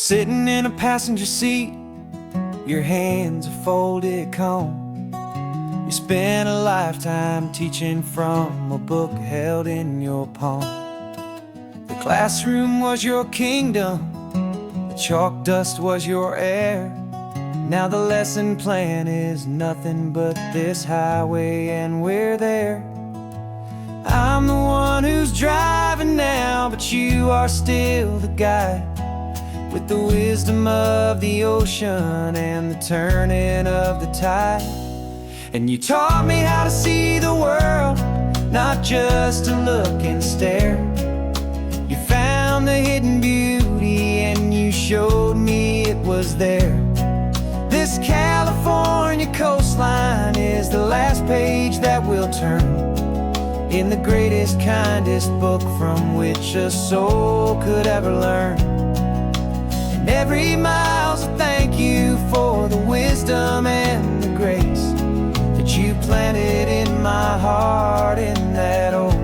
Sitting in a passenger seat, your hands are folded calm. You spent a lifetime teaching from a book held in your palm. The classroom was your kingdom, the chalk dust was your air. Now the lesson plan is nothing but this highway and we're there. I'm the one who's driving now, but you are still the guide, with the wisdom of the ocean and the turning of the tide. And you taught me how to see the world, not just to look and stare. You found the hidden beauty and you showed me it was there. This California coastline is the last page that we'll turn in the greatest, kindest book from which a soul could ever learn. And every mile's a thank you for the wisdom and the grace that you planted in my heart in that old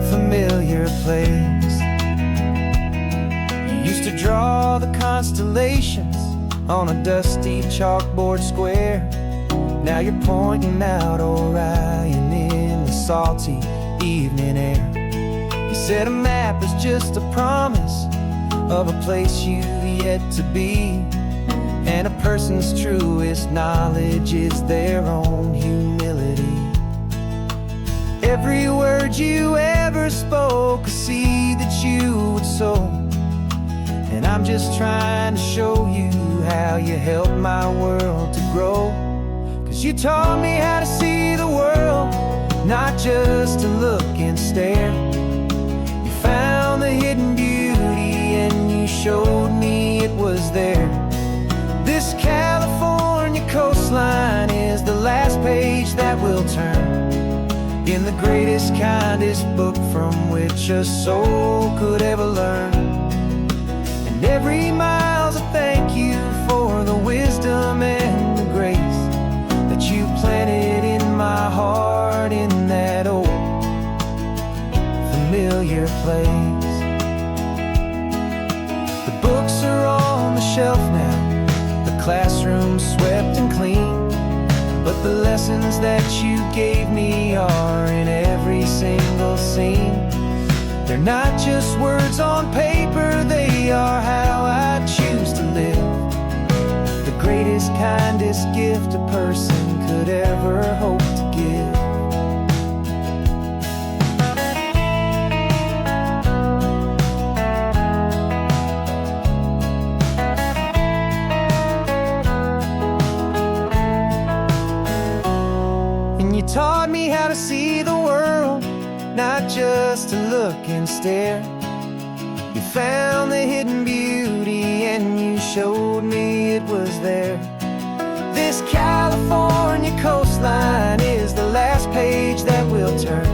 familiar place. You used to draw the constellations on a dusty chalkboard square. Now you're pointing out Orion in the salty evening air. You said a map is just a promise of a place you've yet to be, and a person's truest knowledge is their own humility. Every word you ever spoke, a seed that you would sow, and I'm just trying to show you how you helped my world to grow. 'Cause you taught me how to see the world, not just to look and stare. You found the hidden beauty and you showed me it was there. This California coastline is the last page that we'll turn in the greatest, kindest book from which a soul could ever learn. And every mile's a thank you for the wisdom and the grace that you planted in my heart in that old familiar place. The books are on the shelf now, the classroom swept and clean, but the lessons that you gave me are in every single scene. They're not just words on paper, they are how I choose to live. The greatest, kindest gift a person could ever hope to give. And you taught me how to see the world, not just to look and stare. You found the hidden beauty and you showed me it was there. This California coastline is the last page that we'll turn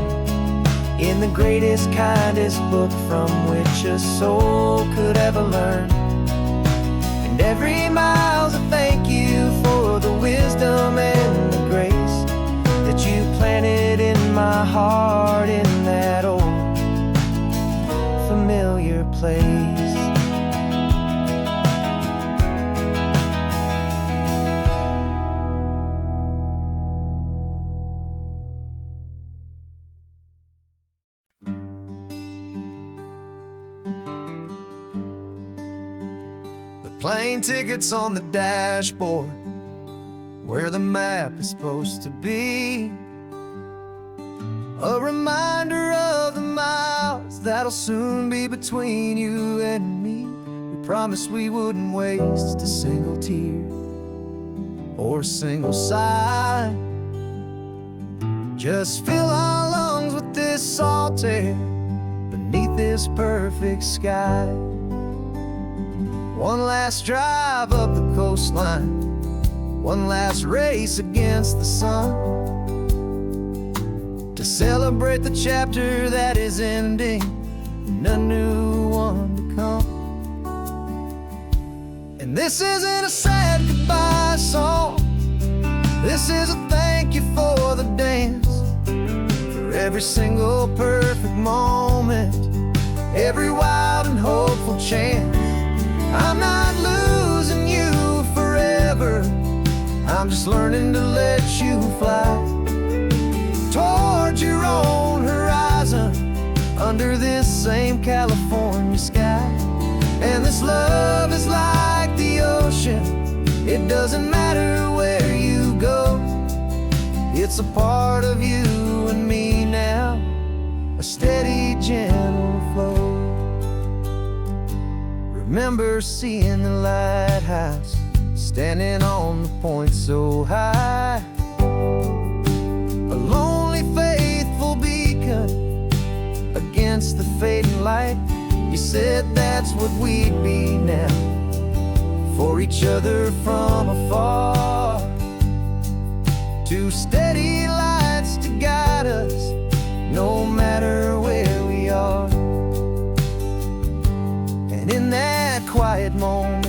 in the greatest, kindest book from which a soul could ever learn. And every mile's a thank you for the wisdom and the grace that you planted in my heart in that old familiar place. The plane tickets on the dashboard, where the map is supposed to be, a reminder of the miles that'll soon be between you and me. We promised we wouldn't waste a single tear or a single sigh. Just fill our lungs with this salt air beneath this perfect sky. One last drive up the coastline, one last race against the sun, to celebrate the chapter that is ending and a new one to come. And this isn't a sad goodbye song, this is a thank you for the dance, for every single perfect moment, every wild and hopeful chance. I'm just learning to let you fly towards your own horizon, under this same California sky. And this love is like the ocean, it doesn't matter where you go. It's a part of you and me now, a steady, gentle flow. Remember seeing the lighthouse, standing on the point so high, a lonely, faithful beacon against the fading light. You said that's what we'd be now, for each other from afar. Two steady lights to guide us, no matter where we are. And in that quiet moment,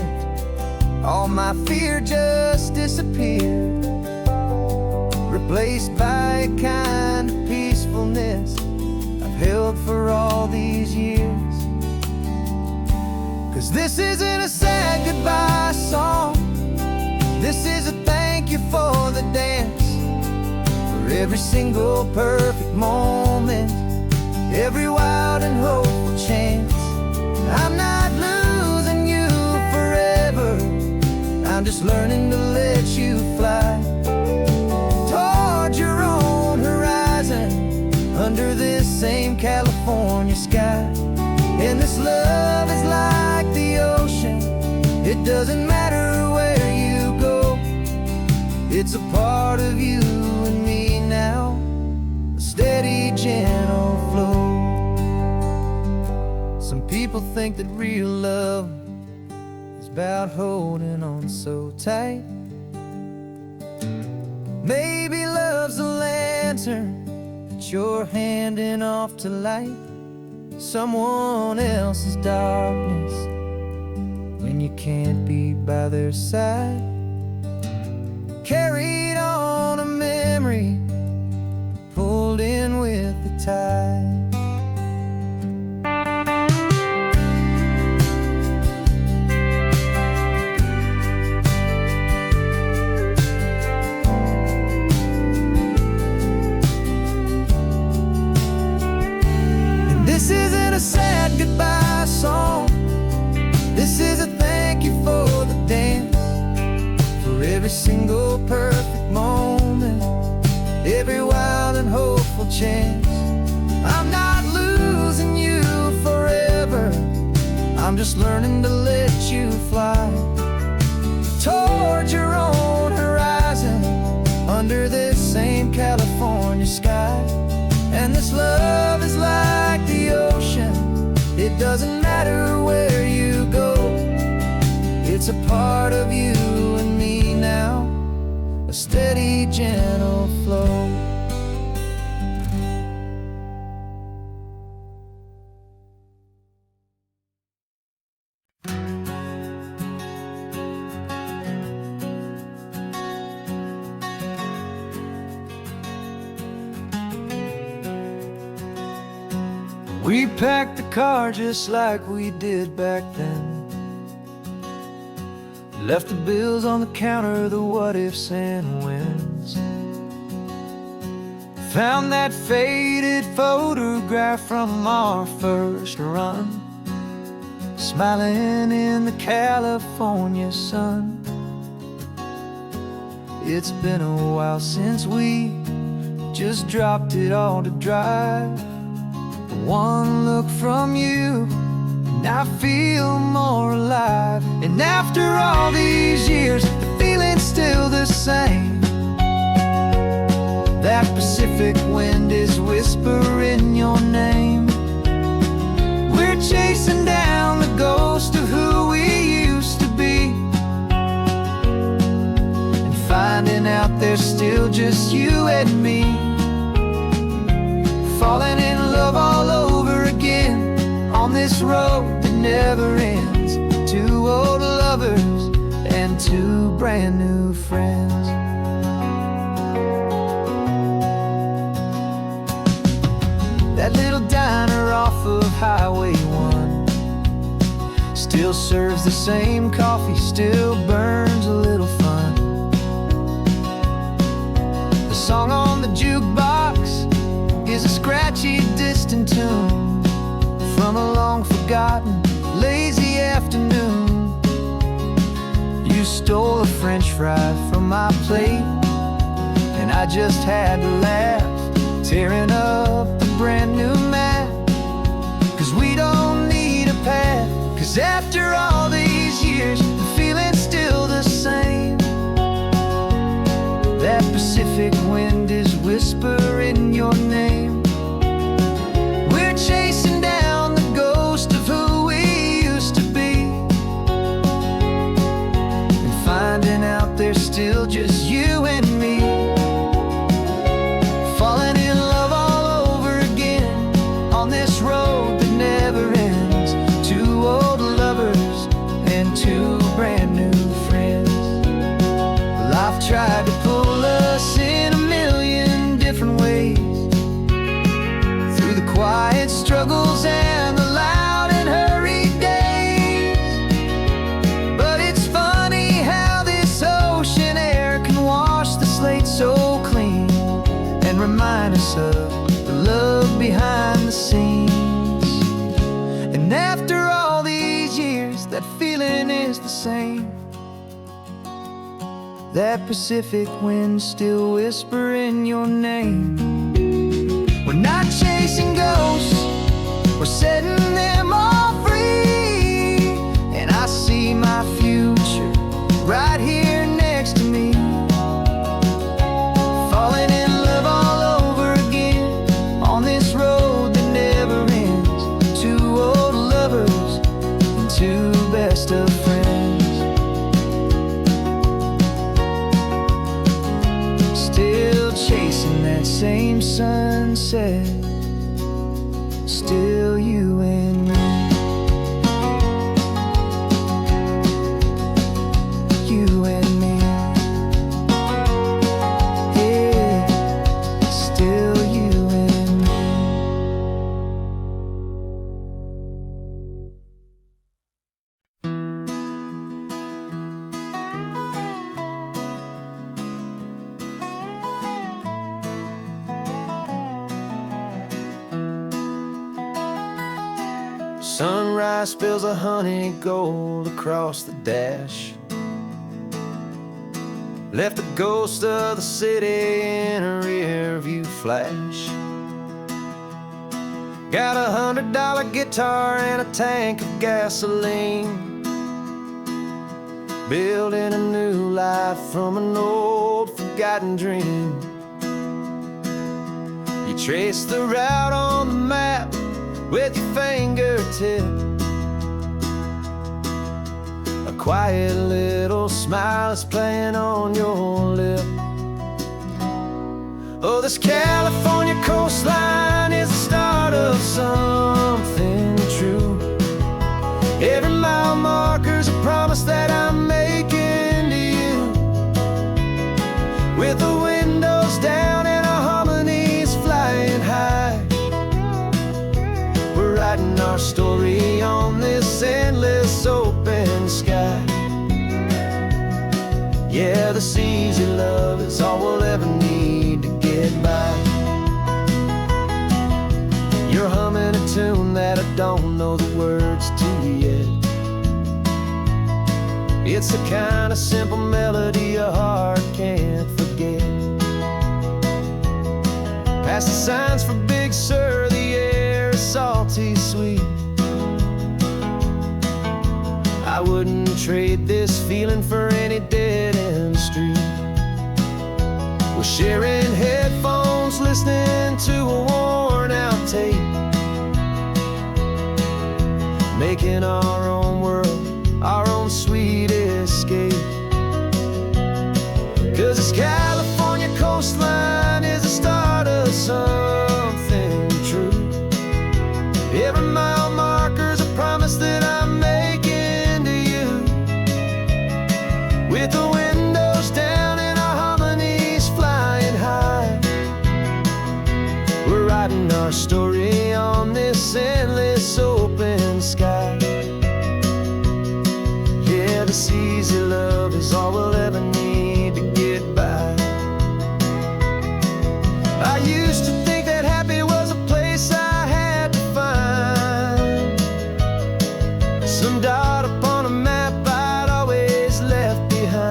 all my fear just disappeared, replaced by a kind of peacefulness I've held for all these years. 'Cause this isn't a sad goodbye song, this is a thank you for the dance, for every single perfect moment, every wild and hopeful chance. I'm not losing you forever, I'm just learning to let you fly towards your own horizon, under this same California sky. And this love is like the ocean, it doesn't matter where you go. It's a part of you and me now, a steady, gentle flow. Some people think that real love is about holding on so tight. Maybe love's a lantern that you're handing off to light someone else's darkness when you can't be by their side. Carried on a memory, pulled in with the tide. This isn't a sad goodbye song, this is a thank you for the dance, for every single perfect moment, every wild and hopeful chance. I'm not losing you forever, I'm just learning to let you fly towards your own horizon, under this same California sky. And this love is like the ocean, it doesn't matter where you go. It's a part of you and me now, a steady, gentle flow. We packed the car just like we did back then, left the bills on the counter, the what ifs and whens. Found that faded photograph from our first run, smiling in the California sun. It's been a while since we just dropped it all to drive. One look from you and I feel more alive. And after all these years, the feeling's still the same. That Pacific wind is whispering your name. We're chasing down the ghost of who we used to be, and finding out there's still just you and me. Falling in love all over again on this road that never ends. Two old lovers and two brand new friends. That little diner off of Highway 1 still serves the same coffee, still burns a little fun. stole a French fry from my plate, and I just had to laugh, tearing up the brand new map. 'Cause we don't need a path, 'cause after all these years, the feeling's still the same. That Pacific wind is whispering your name. We're chasing down the ghost of who we used to be, and finding out there's still just you and me. Falling in love all over again on this road that never ends. Two old lovers and two brand new friends. Life tried to pull us in a million different ways, through the quiet struggles and the loud and hurried days. But it's funny how this ocean air can wash the slate so clean, and remind us of the love behind the scenes. And after all these years, that feeling is the same. That Pacific wind still whispering your name. We're not chasing ghosts, we're setting them all free. And I see my future right here next to me, falling in love all over again on this road that never ends. Two old lovers and two best of friends. Still chasing that same sunset, still you and me. You and me. Yeah, still you and me. Sunrise spills a honey gold across the dash, left the ghost of the city in a rear view flash. Got a $100 guitar and a tank of gasoline, building a new life from an old forgotten dream. You trace the route on the map with your fingertip, a quiet little smile is playing on your lip. Oh, this California coastline is the start of something true. Every mile marker's a promise that I'm making to you, with the windows down and our harmonies flying high. We're writing our story on this endless open sky. Yeah, this easy love is all we'll ever need to get by. You're humming a tune that I don't know the words to yet. It's the kind of simple melody a heart can't forget. Past the signs for Big Sur, the air is salty sweet. I wouldn't trade this feeling for any dead-end street. We're sharing headphones, listening to a worn-out tape, making our own world, our own sweet escape. 'Cause this California coastline is the start of something true. Every mile marker's a promise that I'm making to you, with the windows down and our harmonies flying high. We're writing our story on this endless open sky. Yeah, this easy love is all we'll ever need to get by. I used to think that happy was a place I had to find, some dot upon a map I'd always left behind.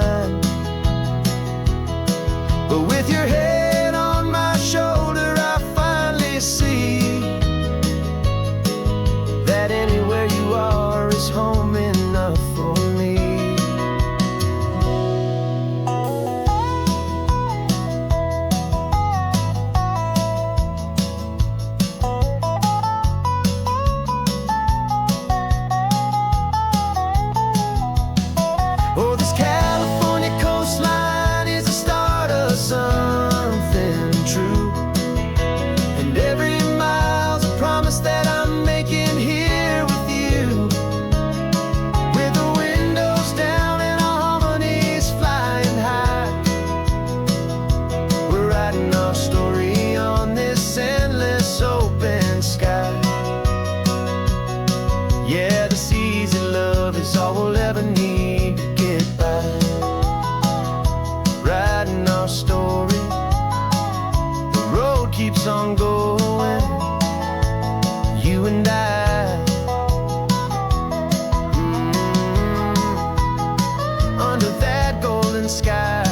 southern sky.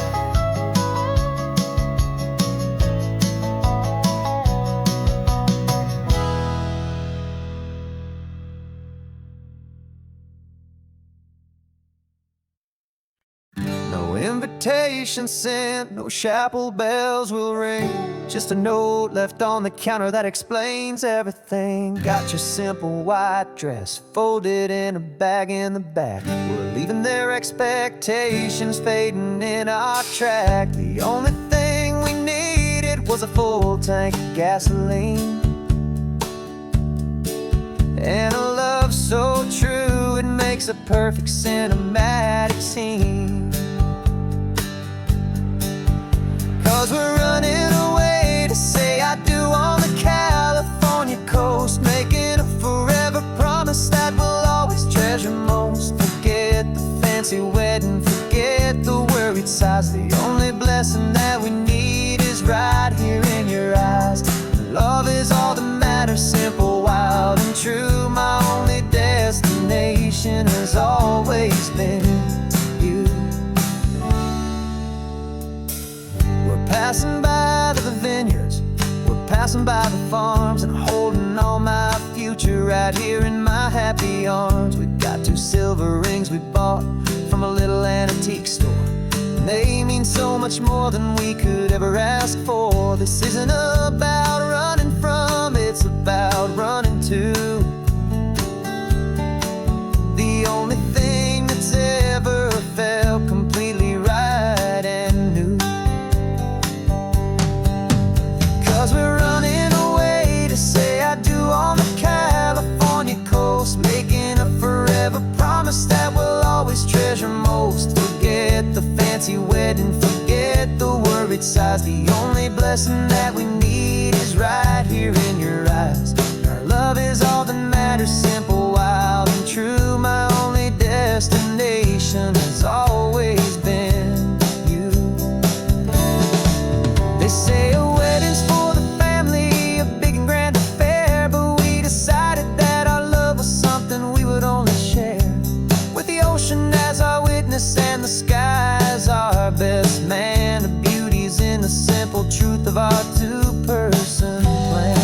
No invitation sent, no chapel bells will ring, just a note left on the counter that explains everything. Got your simple white dress folded in a bag in the back. We're leaving their expectations fading in our track. The only thing we needed was a full tank of gasoline, and a love so true it makes a perfect cinematic scene. 'Cause we're running away to say I do on the California coast, making a forever promise that we'll always treasure most. Forget the fancy wedding, forget the worried sighs. The only blessing that we need is right here in your eyes. Love is all that matters, simple, wild, and true. My only destination has always been you. We're passing by the vineyards, we're passing by the farms, and holding all my future right here in my happy arms. We've got 2 silver rings we bought from a little antique store, and they mean so much more than we could ever ask for. This isn't about running from, it's about running to the only thing that's ever felt completely right and new. 'Cause we're running away to say I do on the California coast, making a forever promise that we'll always treasure most. Forget the fancy wedding, forget the worried sighs. The only blessing that we need is right here in your eyes. Our love is all that matters, simple, wild, and true. My only destination has always been you. They say a wedding's for the family, a big and grand affair, but we decided that our love was something we would only share with the ocean as our witness and the sky as our best man. The beauty's in the simple truth of our 2-person plan.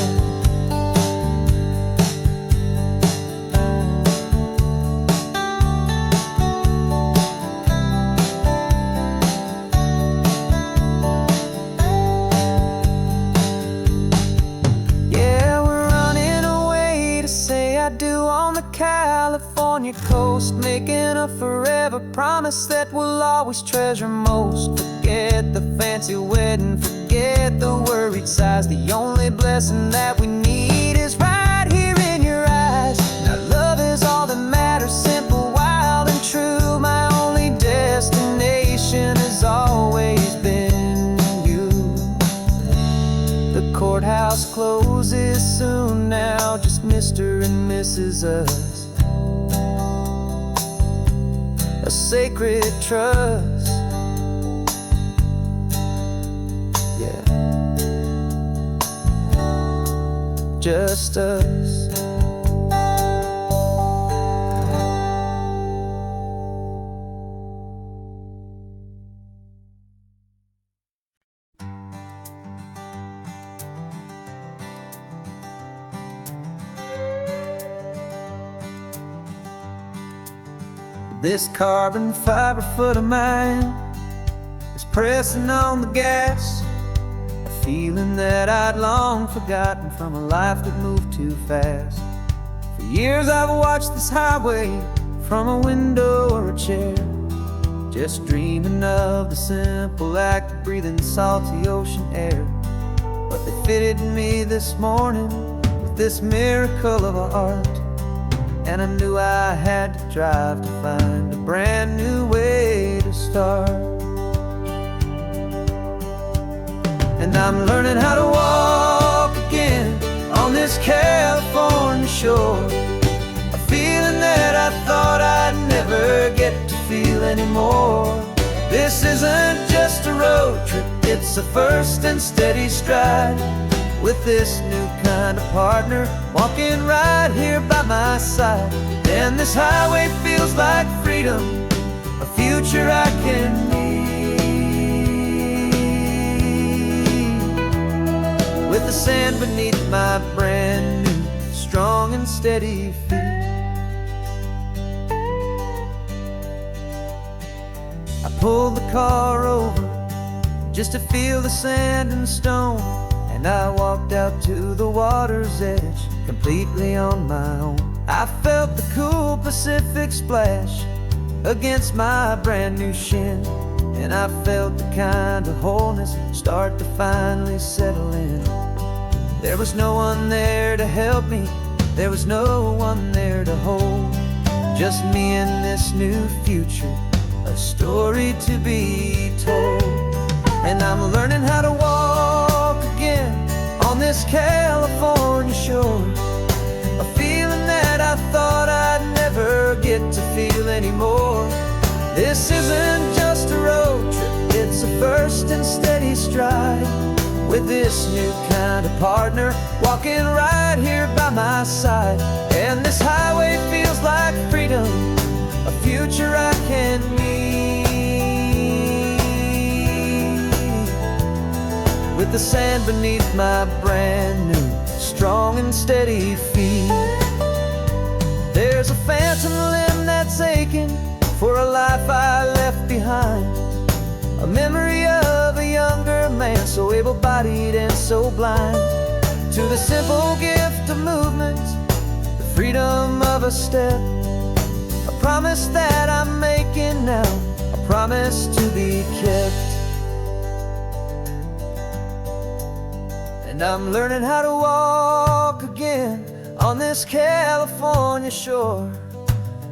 Yeah, we're running away to say I do on the California coast, making a forever promise that we'll always treasure most. Forget the fancy wedding, forget the worried sighs. The only blessing that we need is right here in your eyes. Now love is all that matters, simple, wild, and true. My only destination has always been you. The courthouse closes soon now, just Mr. and Mrs. Us, a sacred trust. Yeah, just us. This carbon fiber foot of mine is pressing on the gas, a feeling that I'd long forgotten from a life that moved too fast. For years I've watched this highway from a window or a chair, just dreaming of the simple act of breathing salty ocean air. But they fitted me this morning with this miracle of art, and I knew I had to drive to find a brand new way to start. And I'm learning how to walk again on this California shore, a feeling that I thought I'd never get to feel anymore. This isn't just a road trip, it's a first and steady stride, with this new kind of partner walking right here by my side. And this highway feels like freedom, a future I can need. the sand beneath my brand new, strong and steady feet. I pulled the car over just to feel the sand and stone, and I walked out to the water's edge, completely on my own. I felt the cool Pacific splash against my brand new shin, and I felt the kind of wholeness start to finally settle in. There was no one there to help me, there was no one there to hold, just me and this new future, a story to be told. And I'm learning how to walk again on this California shore, a feeling that I thought I'd never get to feel anymore. This isn't just a road trip, it's a first and steady stride, with this new kind of partner walking right here by my side. And this highway feels like freedom, a future I can meet, with the sand beneath my brand new, strong and steady feet. There's a phantom limb that's aching for a life I left behind, a memory of a younger man, so able-bodied and so blind, to the simple gift of movement, the freedom of a step, a promise that I'm making now, a promise to be kept. And I'm learning how to walk again on this California shore,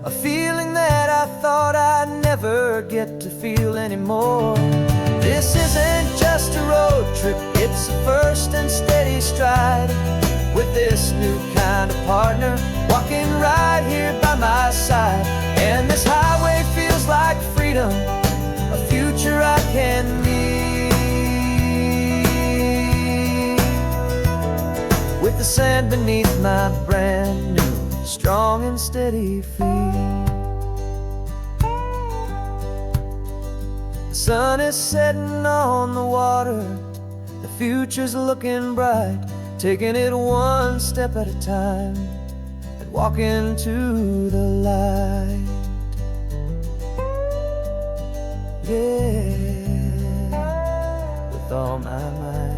a feeling that I thought I'd never get to feel anymore. This isn't just a road trip, it's a first and steady stride, with this new kind of partner walking right here by my side. And this highway feels like freedom, a future I can meet, with the sand beneath my brand new, strong and steady feet. The sun is setting on the water, the future's looking bright, taking it one step at a time and walking to the light. Yeah, with all my might.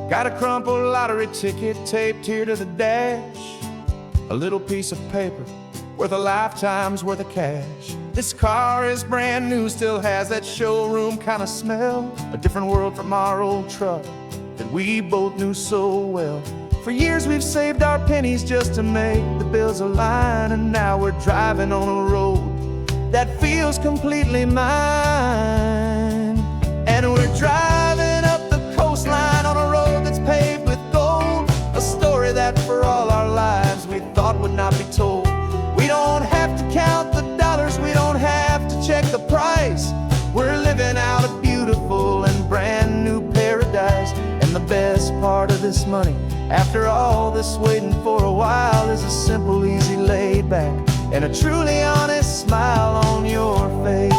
Got a crumpled lottery ticket taped here to the dash, a little piece of paper worth a lifetime's worth of cash. This car is brand new, still has that showroom kind of smell, a different world from our old truck that we both knew so well. For years we've saved our pennies just to make the bills align, and now we're driving on a road that feels completely mine. And we're driving up the coastline on a road that's paved with gold, a story that for all our lives we thought would not be told. We don't have to count the dollars, we don't have to check the price. We're living out a beautiful and brand new paradise. And the best part of this money, after all this waiting for a while, is a simple, easy, laid back and a truly honest smile on your face.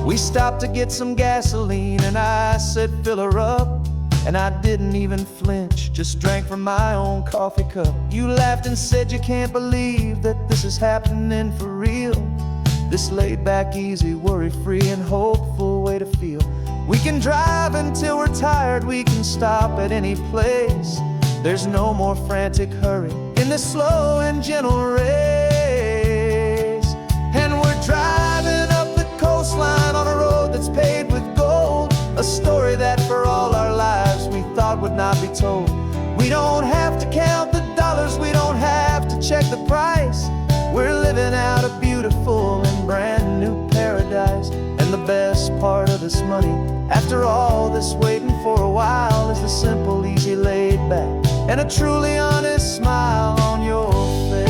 We stopped to get some gasoline and I said fill her up, and I didn't even flinch, just drank from my own coffee cup. You laughed and said you can't believe that this is happening for real, this laid back, easy, worry-free and hopeful way to feel. We can drive until we're tired, we can stop at any place. There's no more frantic hurry in this slow and gentle race. And we're driving up the coastline on a road that's paved with gold, a story that for all our lives we thought would not be told. We don't have to count the dollars, we don't have to check the price. We're living out a beautiful and brand new paradise. And the best part of this money, after After all this waiting for a while is the simple, easy, laid back, and a truly honest smile on your face.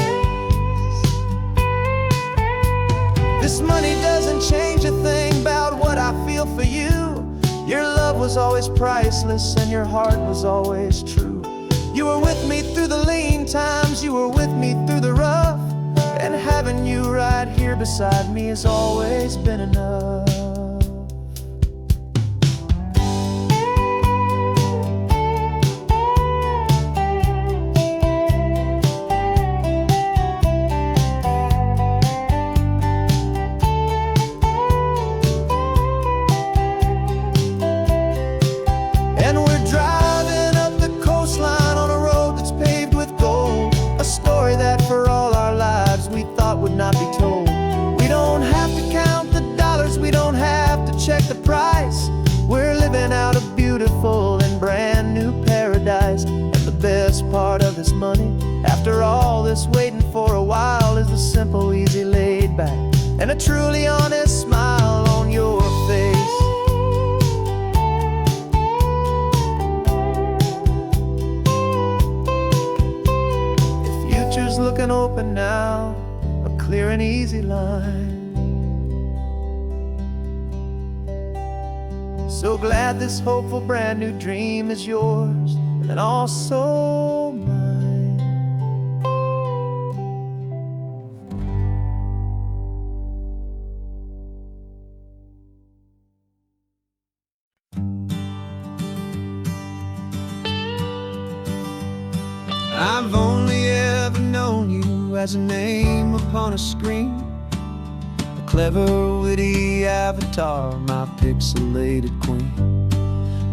This money doesn't change a thing about what I feel for you. Your love was always priceless and your heart was always true. You were with me through the lean times, you were with me through the rough, and having you right here beside me has always been enough. Not be told. We don't have to count the dollars, we don't have to check the price. We're living out a beautiful and brand new paradise. And the best part of this money, after all this waiting for a while, is the simple, easy, laid back, and a truly honest smile on your face. The future's looking open now, clear and easy line. So glad this hopeful brand new dream is yours and also mine. I've only ever known you as a name upon a screen, a clever, witty avatar, my pixelated queen.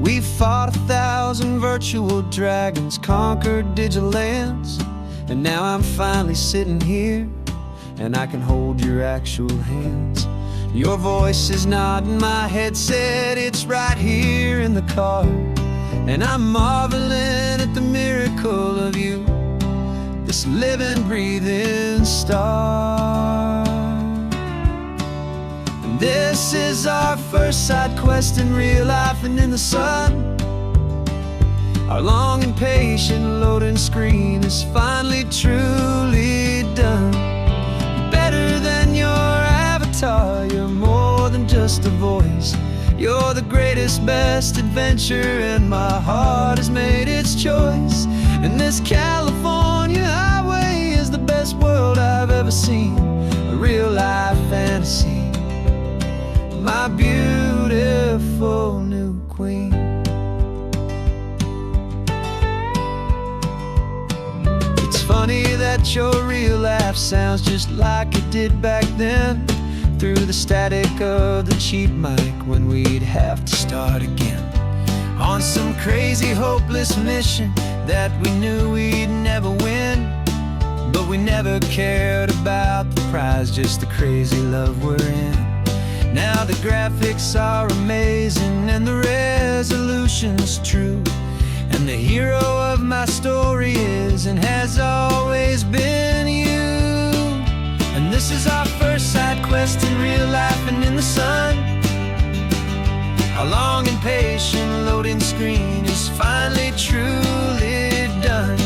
We fought 1,000 virtual dragons, conquered digital lands, and now I'm finally sitting here, and I can hold your actual hands. Your voice is not in my headset, it's right here in the car, and I'm marveling at the miracle of you, this living, breathing star. And this is our first side quest in real life and in the sun. Our long and patient loading screen is finally truly done. You're better than your avatar, you're more than just a voice. You're the greatest, best adventure, and my heart has made its choice. And this California highway is the best world I've ever seen, a real life fantasy, my beautiful new queen. It's funny that your real life sounds just like it did back then, through the static of the cheap mic when we'd have to start again, on some crazy hopeless mission that we knew we'd never win. But we never cared about the prize, just the crazy love we're in. Now the graphics are amazing and the resolution's true, and the hero of my story is and has always been you. And this is our first side quest in real life and in the sun. Our long and patient loading screen is finally truly done.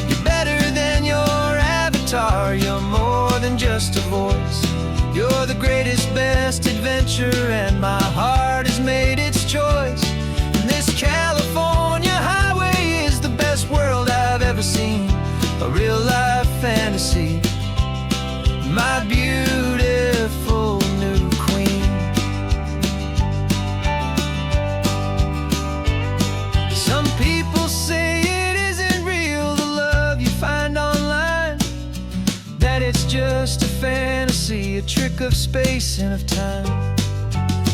You're better than your avatar, you're more than just a voice. You're the greatest, best adventure, and my heart has made its choice. And this California highway is the best world I've ever seen, a real life fantasy, my beautiful new queen. Some people say it isn't real, the love you find online, that it's just a fantasy, a trick of space and of time.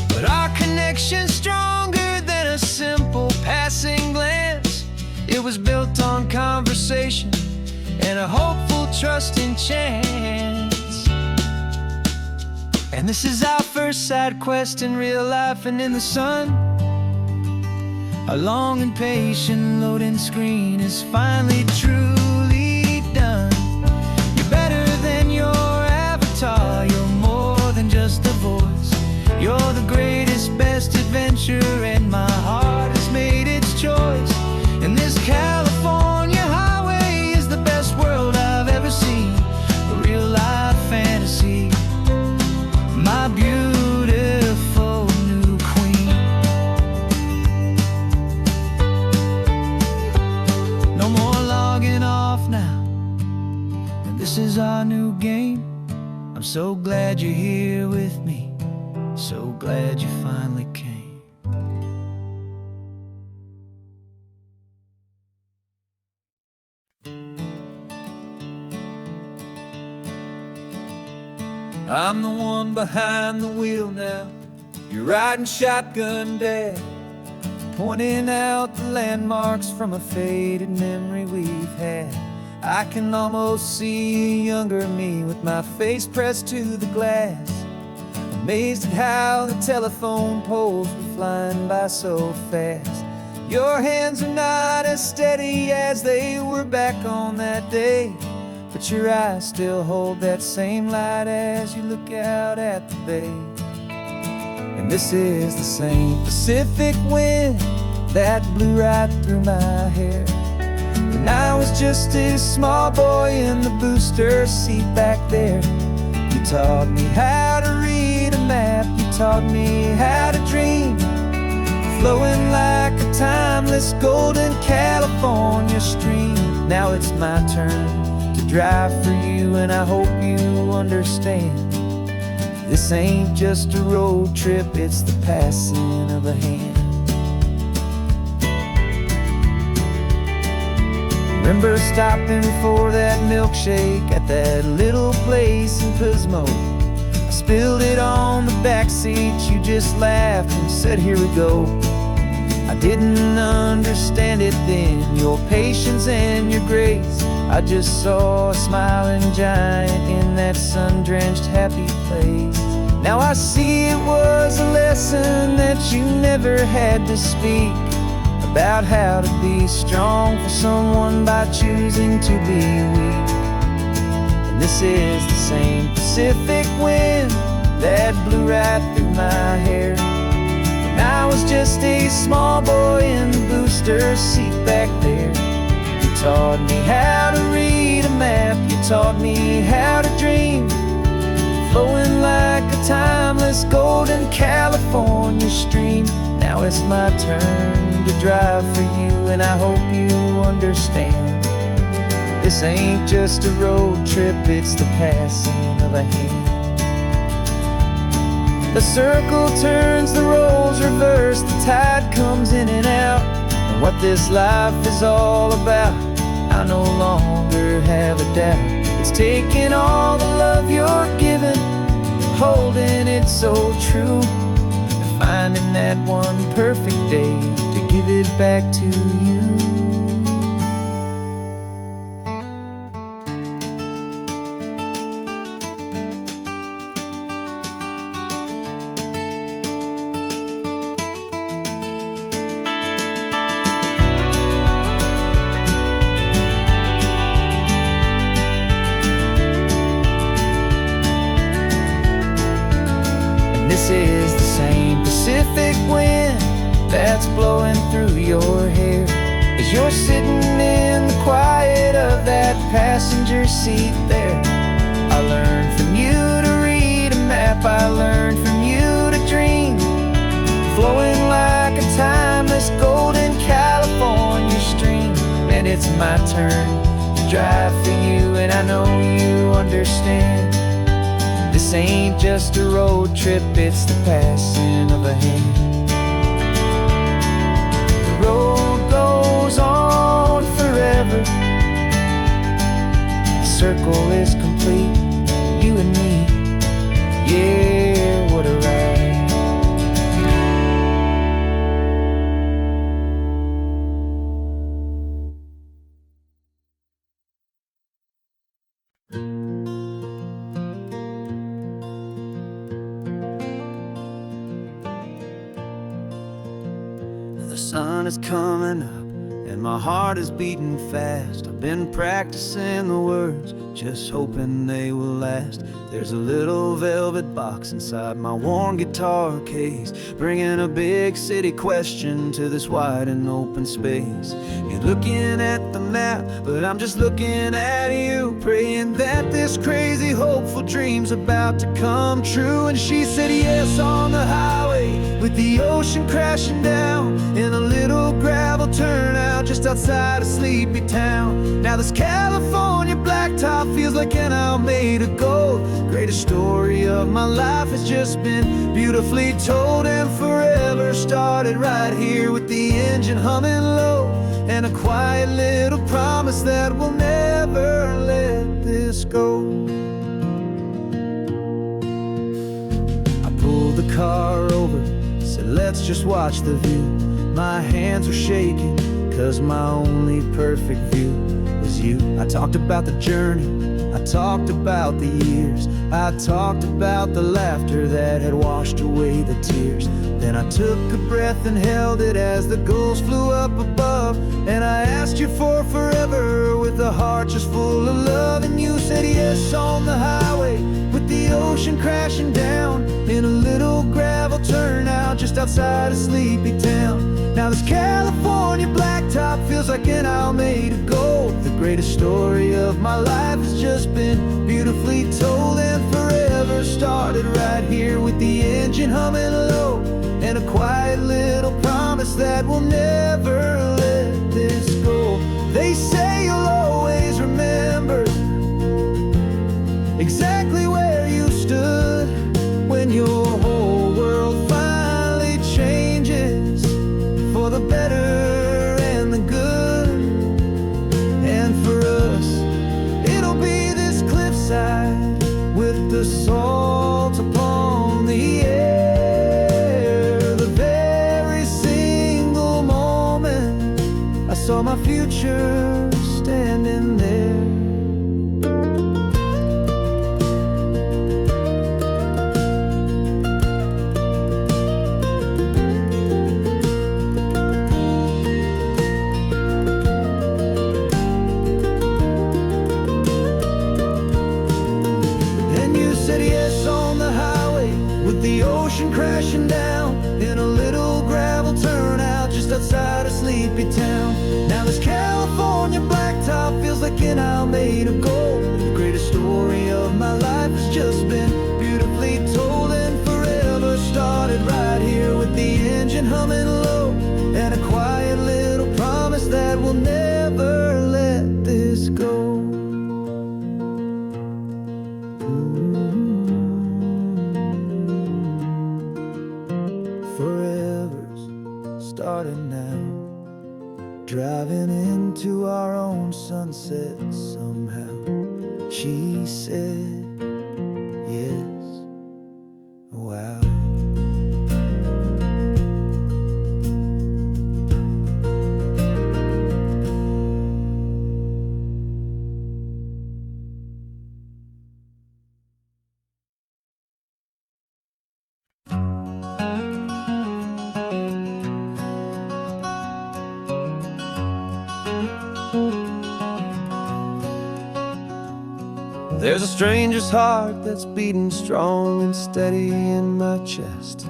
But our connection's stronger than a simple passing glance. It was built on conversation and a hopeful, trusting chance. And this is our first side quest in real life and in the sun. Our long and patient loading screen is finally truly done. You're better than your avatar, you're more than just a voice. You're the greatest, best adventure, and my heart has made its choice. And this California highway is the best world I've ever seen. A real life fantasy, my beautiful new queen. No more logging off now, and this is our new game. I'm so glad you're here with me, so glad you finally came. I'm the one behind the wheel now. You're riding shotgun, Dad, pointing out the landmarks from a faded memory we've had. I can almost see a younger me with my face pressed to the glass, amazed at how the telephone poles were flying by so fast. Your hands are not as steady as they were back on that day, but your eyes still hold that same light as you look out at the bay. And this is the same Pacific wind that blew right through my hair when I was just a small boy in the booster seat back there. You taught me how to read a map, you taught me how to dream, flowing like a timeless golden California stream. Now it's my turn to drive for you, and I hope you understand. This ain't just a road trip, it's the passing of a hand. Remember stopping for that milkshake at that little place in Pismo? I spilled it on the back seat, you just laughed and said, here we go. I didn't understand it then, your patience and your grace. I just saw a smiling giant in that sun-drenched happy place. Now I see it was a lesson that you never had to speak, about how to be strong for someone by choosing to be weak. And this is the same Pacific wind that blew right through my hair when I was just a small boy in the booster seat back there. You taught me how to read a map, you taught me how to dream, flowing like a timeless golden California stream. Now it's my turn to drive for you, and I hope you understand. This ain't just a road trip, it's the passing of a hand. The circle turns, the roles reverse, the tide comes in and out. And what this life is all about, I no longer have a doubt. It's taking all the love you're giving, holding it so true, and finding that one perfect day to give it back to you. This is the same Pacific wind that's blowing through your hair as you're sitting in the quiet of that passenger seat there. I learned from you to read a map, I learned from you to dream, flowing like a timeless golden California stream. And it's my turn to drive for you, and I know you understand. This ain't just a road trip, it's the passing of a hand. The road goes on forever, the circle is complete, you and me, yeah, what a ride. The sun is coming up and my heart is beating fast. I've been practicing the words just hoping they will last. There's a little velvet box inside my worn guitar case, bringing a big city question to this wide and open space. You're looking at the map, but I'm just looking at you, praying that this crazy hopeful dream's about to come true. And she said yes on the highway, with the ocean crashing down, in a little gravel turnout just outside of sleepy town. Now this California blacktop feels like an hour made of gold. Greatest story of my life has just been beautifully told, and forever started right here with the engine humming low, and a quiet little promise that we'll never let this go. I pulled the car over, said let's just watch the view. My hands were shaking, cause my only perfect view was you. I talked about the journey, I talked about the years, I talked about the laughter that had washed away the tears. Then I took a breath and held it as the gulls flew up above, and I asked you for forever with a heart just full of love. And you said yes on the highway, with the ocean crashing down, in a little gravel turnout just outside of sleepy town. Now this California blacktop feels like an hour made of gold. The greatest story of my life has just been beautifully told, and forever started right here with the engine humming low, and a quiet little promise that we'll never let this go. They say you'll always remember exactly where you stood when your whole world finally changes for the better and the good. And for us, it'll be this cliffside with the salt upon the air. The very single moment I saw my future standing there. The ocean crashing down, in a little gravel turnout just outside of sleepy town. Now this California blacktop feels like an hour made of gold. The greatest story of my life has just been beautifully told, and forever started right here with the engine humming low, and a quiet little promise that we'll never let this go. Forever's starting now, driving into our own sunset somehow. She said yes, wow. There's a stranger's heart that's beating strong and steady in my chest.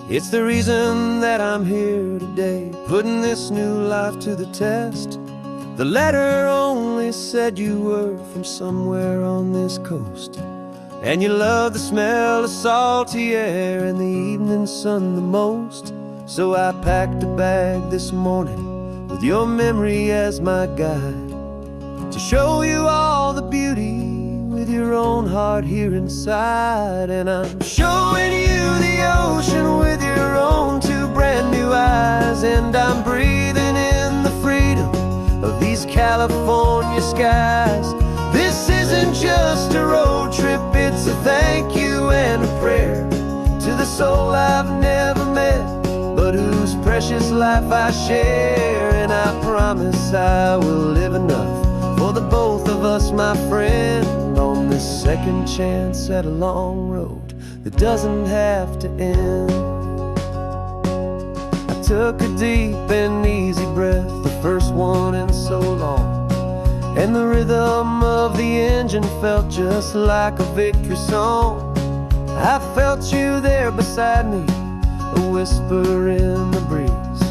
It's the reason that I'm here today, putting this new life to the test. The letter only said you were from somewhere on this coast, and you love the smell of salty air and the evening sun the most. So I packed a bag this morning with your memory as my guide, to show you all the beauty with your own heart here inside. And I'm showing you the ocean with your own two brand new eyes, and I'm breathing in the freedom of these California skies. This isn't just a road trip, it's a thank you and a prayer to the soul I've never met, but whose precious life I share. And I promise I will live enough for the both of us, my friend, on this second chance at a long road that doesn't have to end. I took a deep and easy breath, the first one in so long, and the rhythm of the engine felt just like a victory song. I felt you there beside me, a whisper in the breeze,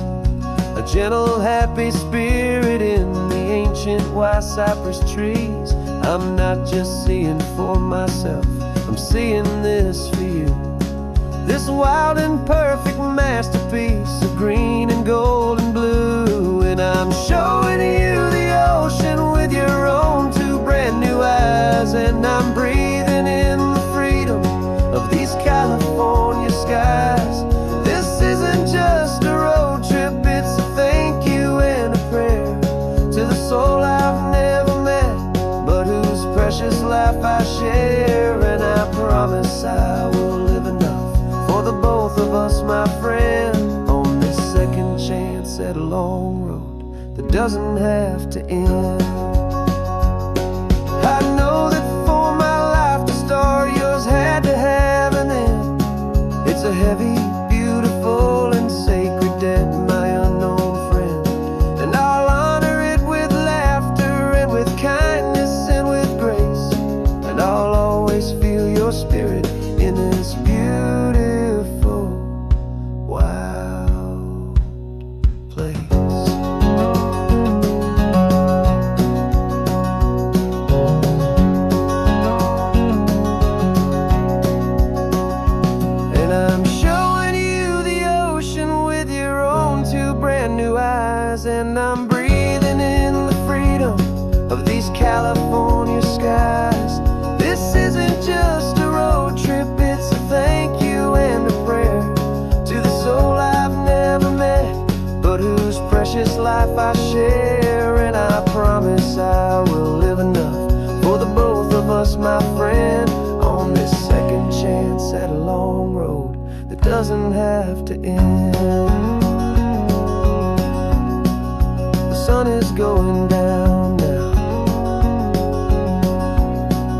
a gentle, happy spirit in the ancient white cypress trees. I'm not just seeing for myself, I'm seeing this for you. This wild and perfect masterpiece of green and gold and blue. And I'm showing you the ocean with your own two brand new eyes. And I'm breathing in the freedom of these California skies. This isn't just a road trip, it's a thank you and a prayer to the soul I've never met, but whose precious life I share. And I promise I will live enough for the both of us, my friend, on this second chance at a long road that doesn't have to end. I know that for my life to start, yours had to have an end. It's a heavy, beautiful, and sacred debt, my unknown friend, and I'll honor it with laughter and with kindness and with grace, and I'll always feel your spirit in this beautiful, wild place. And I'm showing you the ocean with your own two brand new eyes. And I'm breathing in the freedom of these California skies. This isn't just a road trip, it's a thank you and a prayer to the soul I've never met, but whose precious life I share. And I promise I will live enough for the both of us, my friend, on this second chance at a long road that doesn't have to end. The sun is going down now.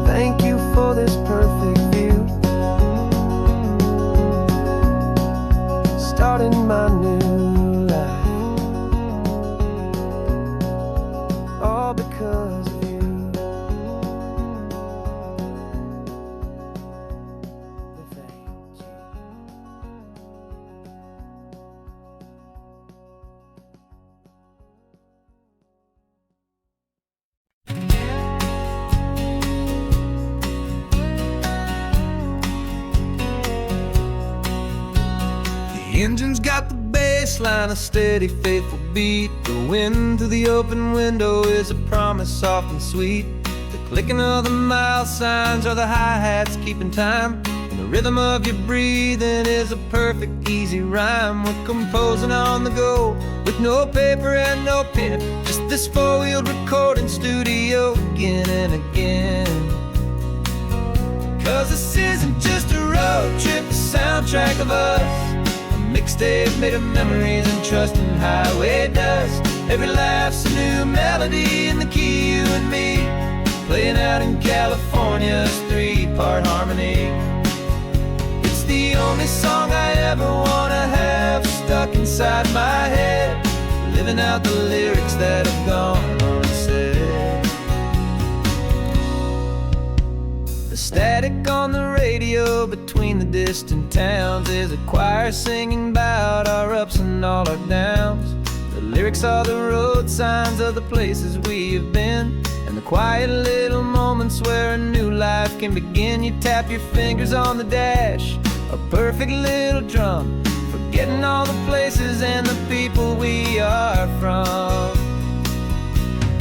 Thank you for this perfect view, starting my new life, all because of you. Thank you. The engine's got the bass line, a steady, faithful beat. The wind through the open window is a promise soft and sweet. The clicking of the mile signs are the hi-hats keeping time, and the rhythm of your breathing is a perfect, easy rhyme. We're composing on the go with no paper and no pen, just this four-wheeled recording studio again and again. Cause this isn't just a road trip, the soundtrack of us, mixtape made of memories and trust and highway dust. Every laugh's a new melody in the key, you and me, playing out in California's three-part harmony. It's the only song I ever wanna have stuck inside my head, living out the lyrics that have gone unsaid. The static on the radio between the distant towns is a choir singing about our ups and all our downs. The lyrics are the road signs of the places we have been, and the quiet little moments where a new life can begin. You tap your fingers on the dash, a perfect little drum, forgetting all the places and the people we are from.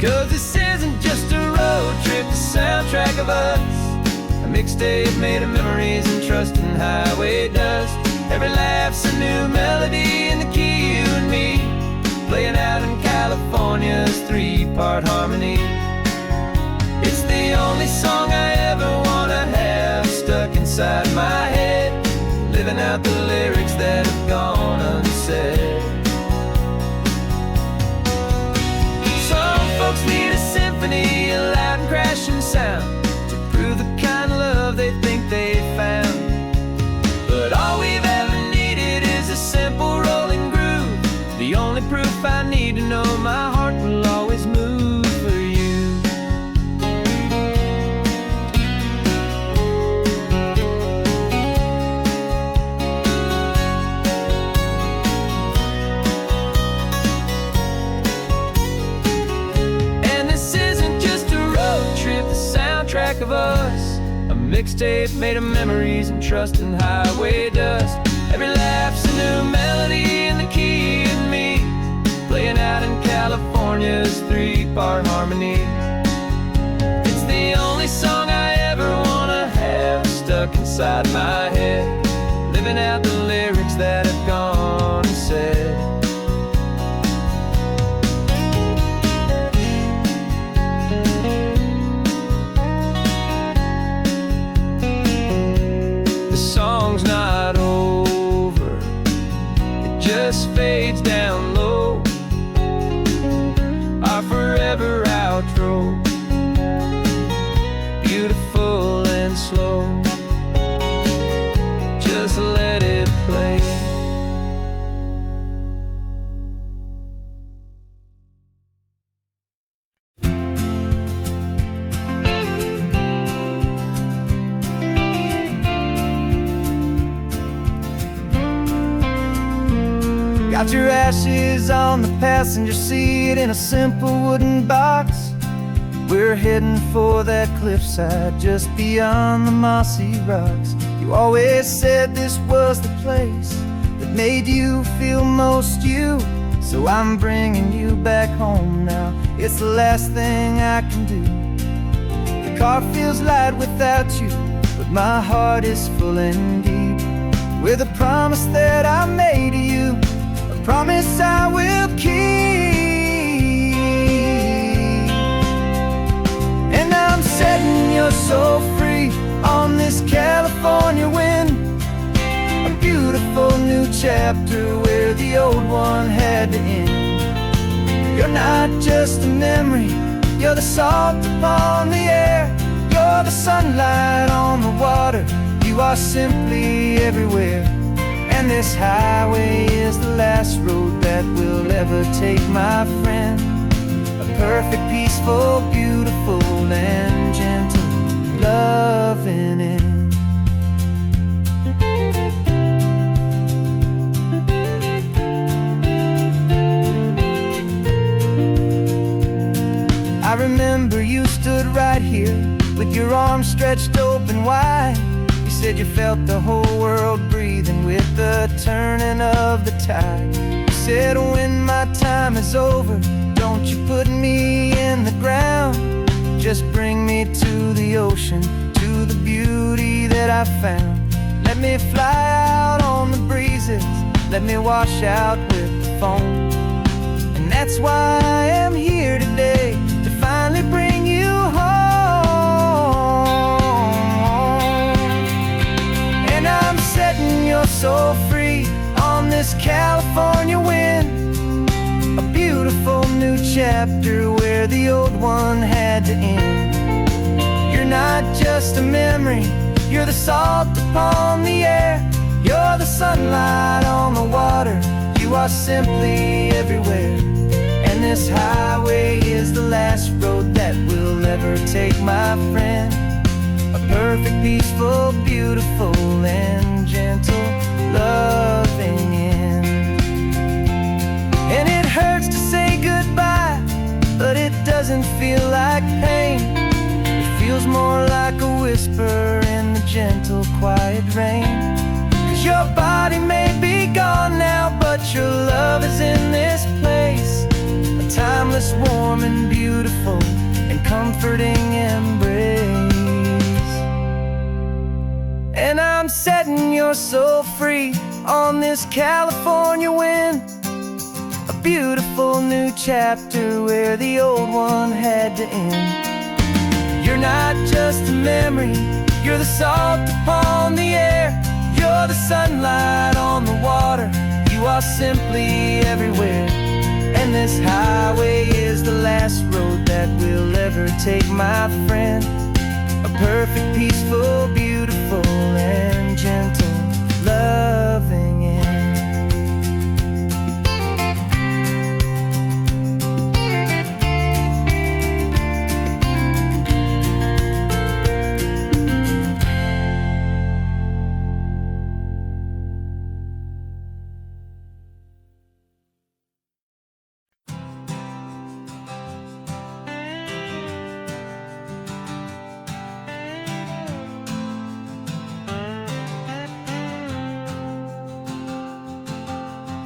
Cause this isn't just a road trip, the soundtrack of us, a mixtape made of memories and trust and highway dust. Every laugh's a new melody in the key, you and me, playing out in California's three-part harmony. It's the only song I ever wanna have stuck inside my head, living out the lyrics that have gone unsaid. Some folks need a symphony, a loud and crashing sound, to prove the kind of love they think they found. But all we've ever needed is a simple rolling groove, the only proof I need to know my heart will always move for you. mixtape made of memories and trust in highway dust. Every laugh's a new melody in the key and me, playing out in California's 3-part harmony. It's the only song I ever wanna have stuck inside my head, living out the lyrics that have gone unsaid. The song's not over, it just fades down low, our forever outro, beautiful and slow. Just let it play. Got your ashes on the passenger seat in a simple wooden box. We're heading for that cliffside just beyond the mossy rocks. You always said this was the place that made you feel most you, so I'm bringing you back home now. It's the last thing I can do. The car feels light without you, but my heart is full and deep with a promise that I made to you, a promise I will keep. And I'm setting your soul free on this California wind, a beautiful new chapter where the old one had to end. You're not just a memory, you're the salt upon the air, you're the sunlight on the water, you are simply everywhere. And this highway is the last road that we'll ever take, my friend. A perfect, peaceful, beautiful, and gentle loving end. I remember you stood right here with your arms stretched open wide. You said you felt the whole world breathing with the turning of the tide. You said when my time is over, don't you put me in the ground, just bring me to the ocean, to the beauty that I found. Let me fly out on the breezes, let me wash out with the foam. And that's why I am here today, to finally bring you home. And I'm setting your soul free on this California wind, a beautiful new chapter where the old one had to end. You're not just a memory, you're the salt upon the air, you're the sunlight on the water, you are simply everywhere. And this highway is the last road that we'll ever take, my friend. A perfect, peaceful, beautiful, and gentle loving end. And it hurts to say goodbye, but it doesn't feel like pain. It feels more like a whisper in the gentle, quiet rain. 'Cause your body may be gone now, but your love is in this place, a timeless, warm, and beautiful, and comforting embrace. And I'm setting your soul free on this California wind, a beautiful new chapter where the old one had to end. You're not just a memory, you're the salt upon the air, you're the sunlight on the water, you are simply everywhere. And this highway is the last road that we'll ever take, my friend. A perfect, peaceful, beautiful, and gentle loving end.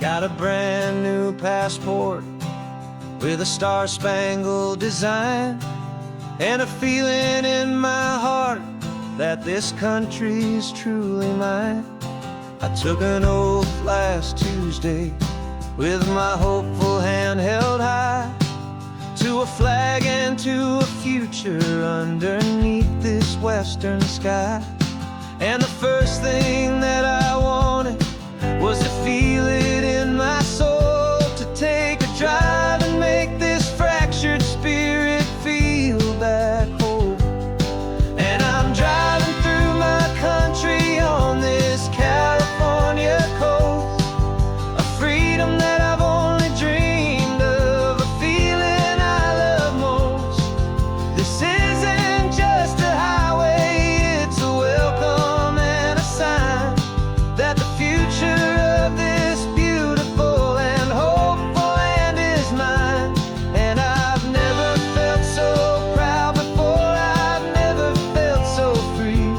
Got a brand new passport with a star-spangled design, and a feeling in my heart that this country's truly mine. I took an oath last Tuesday with my hopeful hand held high, to a flag and to a future underneath this western sky. And the first thing that I wanted was to feel it in my soul, to take a drive and make this fractured spirit feel back home. And I'm driving through my country on this California coast, a freedom that I've only dreamed of, a feeling I love most. This isn't just a highway, it's a welcome and a sign that the future of this beautiful and hopeful land is mine. And I've never felt so proud before, I've never felt so free,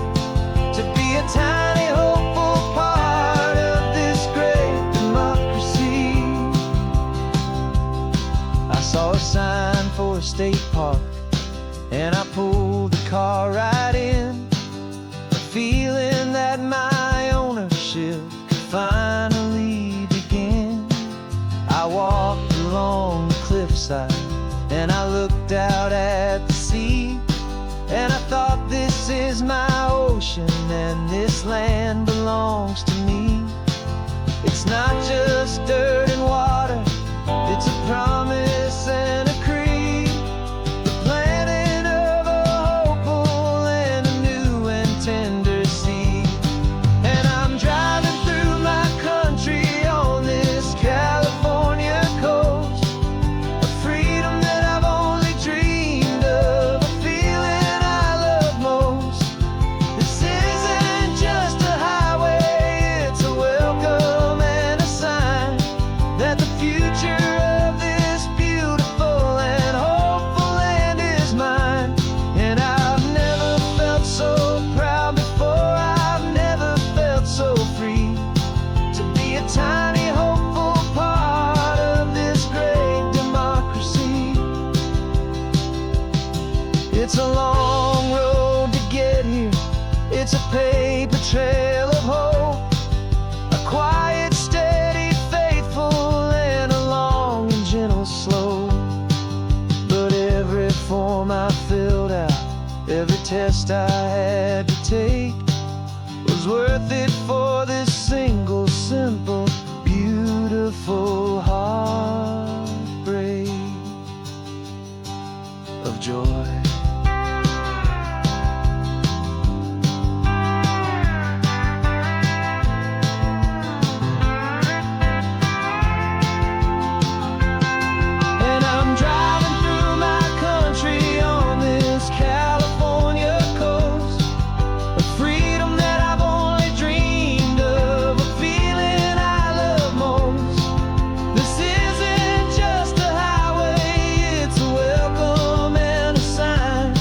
to be a tiny hopeful part of this great democracy. I saw a sign for a state park, and I pulled the car right in, a feeling that my ownership could finally begin. I walked along the cliffside and I looked out at the sea, and I thought, this is my ocean and this land belongs to me. It's not just dirt and water, it's a promise and a creed, the planting of a hopeful and a new and tender seed. And I'm driving through my country on this California coast, a freedom that I've only dreamed of, a feeling I love most. This isn't just a highway, it's a welcome and a sign that the future of this beautiful and hopeful land is mine. And I've never felt so proud before, I've never felt so free, to be a tiny hopeful part of this great democracy. It's a long road to get here, it's a paper trail of hope, a quiet, steady, faithful, and a long and gentle slope. But every form I filled out, every test I had to take, was worth it for this single, simple, beautiful heartbreak of joy. And I'm driving through my country on this California coast, a freedom that I've only dreamed of, a feeling I love most. This isn't just a highway, it's a welcome and a sign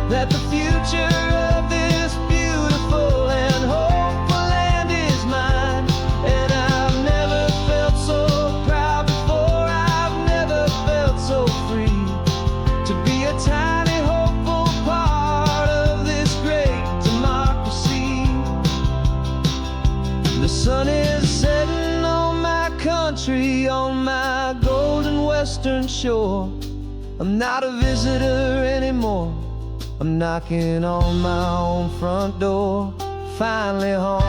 that the future of this beautiful and hopeful land is mine. And I've never felt so proud before, I've never felt so free, to be a tiny hopeful part of this great democracy. The sun is setting on my country, on my golden western shore. I'm not a visitor anymore, I'm knocking on my own front door, finally home.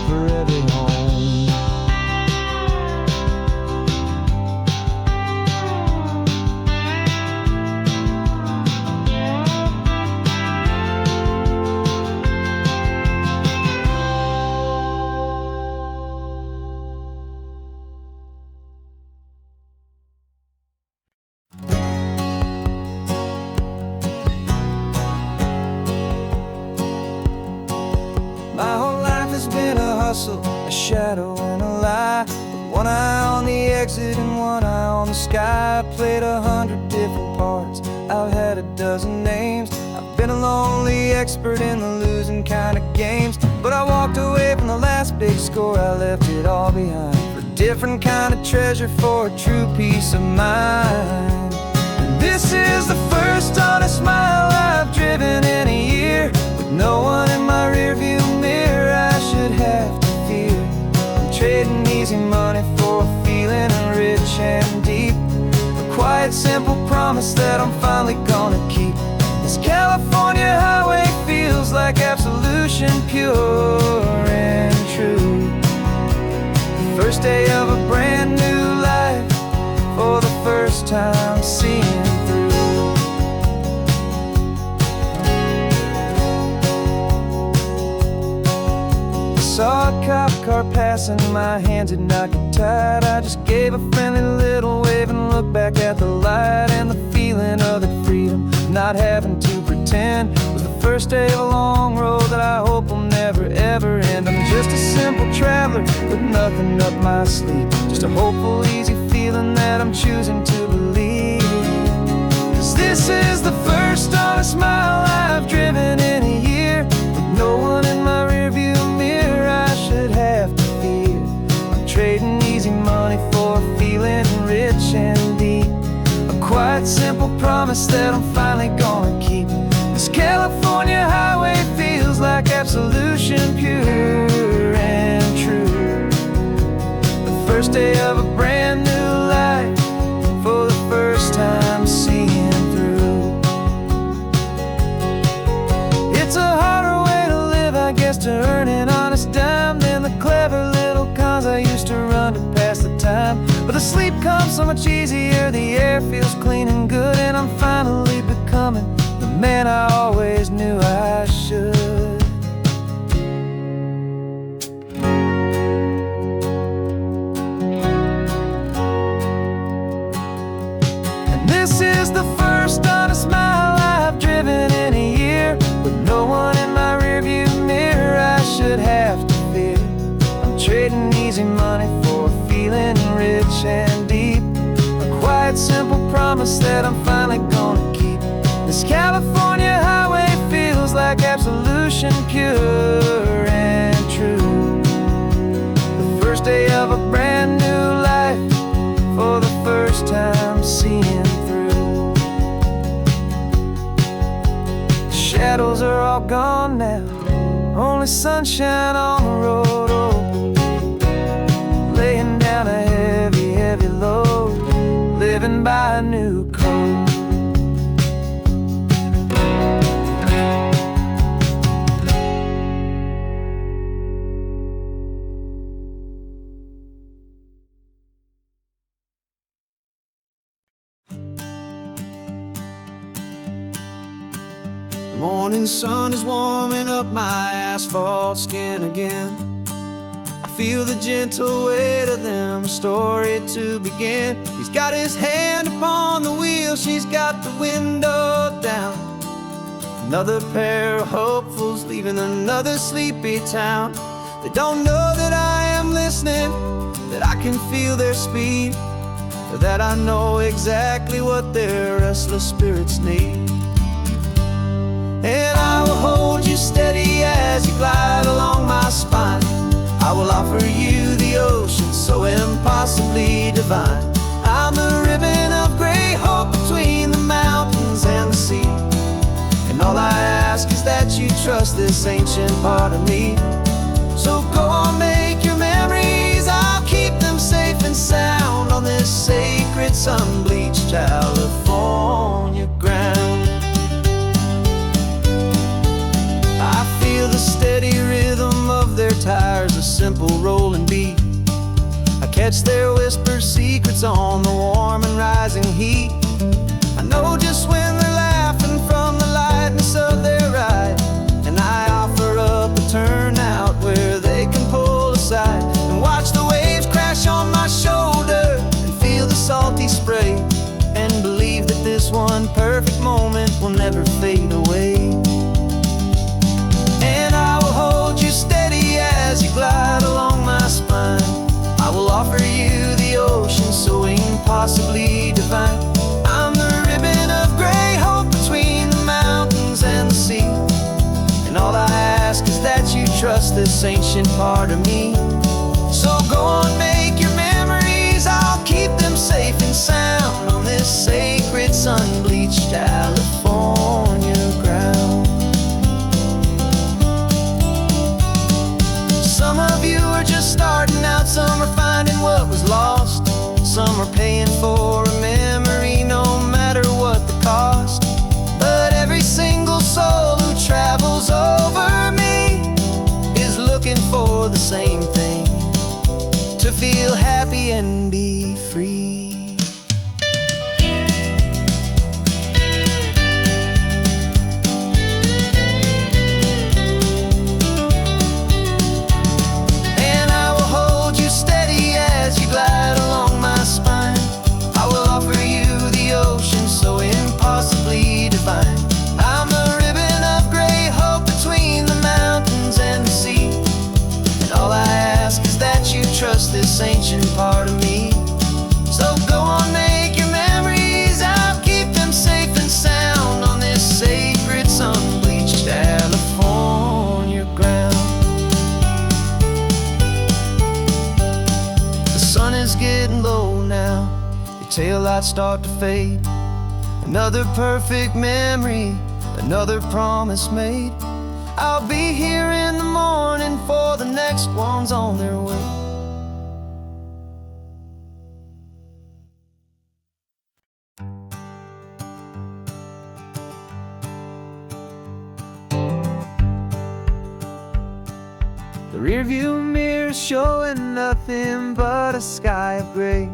Forever home. My whole life has been a hustle, a shadow and a lie, with one eye on the exit and one eye on the sky. I played 100 different parts, I've had a dozen names. I've been a lonely expert in the losing kind of games. big score, I left it all behind for a different kind of treasure, for a true peace of mind. And this is the first honest mile I've driven in a year, with no one in my rearview mirror I should have to fear. I'm trading easy money for a feeling rich and deep, a quiet, simple promise that I'm finally gonna keep. This California highway feels like absolution, pure and true. The first day of a brand new life, for the first time seeing through. Saw a cop car passing, my hands had not got tied. I just gave a friendly little wave and looked back at the light. And the feeling of the freedom, not having to pretend, was the first day of a long road that I hope will never ever end. I'm just a simple traveler with nothing up my sleeve, just a hopeful, easy feeling that I'm choosing to believe. 'Cause this is the first honest mile I've driven in a year, with no one in my rearview mirror I should have to fear. I'm trading easy money for a feeling rich and deep, a quiet, simple promise that I'm finally gonna keep. This California highway feels like absolution, pure and true. The first day of a brand new life, for the first time seeing through. It's a harder way to live, I guess, to earn an honest dime than the clever little cons I used to run to pass the time. But the sleep comes so much easier, the air feels clean and good, and I'm finally becoming the man I always knew I should. And this is the first honest mile I've driven in a year, with no one in my rearview mirror I should have to fear. I'm trading easy money for a feeling rich and deep, a quiet, simple promise that I'm finally gonna keep. This California highway feels like absolution, pure and true. The first day of a brand new life, for the first time seeing through. The shadows are all gone now, only sunshine on the road. Oh, laying down a heavy, heavy load, living by a new code. The morning sun is warming up my asphalt skin again. I feel the gentle weight of them, a story to begin. He's got his hand upon the wheel, she's got the window down. Another pair of hopefuls leaving another sleepy town. They don't know that I am listening, that I can feel their speed, or that I know exactly what their restless spirits need. And I will hold you steady as you glide along my spine. I will offer you the ocean so impossibly divine. I'm the ribbon of gray hope between the mountains and the sea. And all I ask is that you trust this ancient part of me. So go on, make your memories, I'll keep them safe and sound on this sacred sun-bleached California ground. I feel the steady rhythm of their tires, a simple rolling beat. I catch their whispered secrets on the warm and rising heat. I know just when they're laughing from the lightness of their ride, and I offer up a turnout where they can pull aside and watch the waves crash on my shoulder and feel the salty spray, and believe that this one perfect moment will never fade away. And I will hold you steady as you glide along my spine. I will offer you the ocean so impossibly divine. I'm the ribbon of gray hope between the mountains and the sea. And all I ask is that you trust this ancient part of me. So go on, make your memories, I'll keep them safe and sound on this sacred sun-bleached California ground. Some of you are just starting out, some are finding what was lost, some are paying for a memory no matter what the cost. But every single soul who travels over me is looking for the same thing: to feel happy and be free. And I will hold you steady as you glide along my spine. I will offer you the ocean so impossibly divine. I'm a ribbon of gray hope between the mountains and the sea. And all I ask is that you trust this ancient part of me. So go on, make your memories, I'll keep them safe and sound on this sacred sun-bleached California ground. The sun is getting low now, your taillights start to fade. Another perfect memory, another promise made. I'll be here in the morning for the next ones on their way. The rearview mirror's showing nothing but a sky of gray.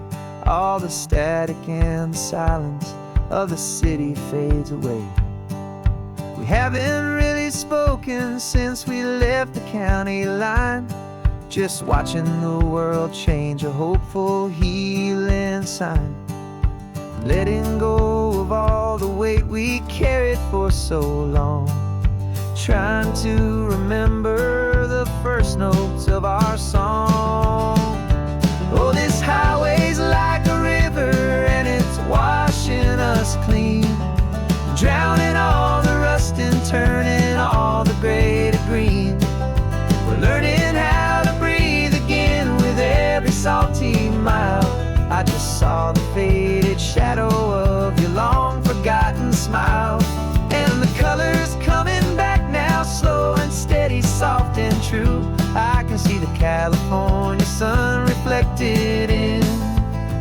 All the static and the silence of the city fades away. We haven't really spoken since we left the county line, just watching the world change, a hopeful healing sign. Letting go of all the weight we carried for so long, trying to remember the first notes of our song. Oh, this highway's like a river and it's washing us clean, drowning all the rust and turning all the gray to green. We're learning how to breathe again with every salty mile. I just saw the faded shadow of your long forgotten smile, and the colors coming back now, slow and steady, soft and true. I can see the California sun reflected in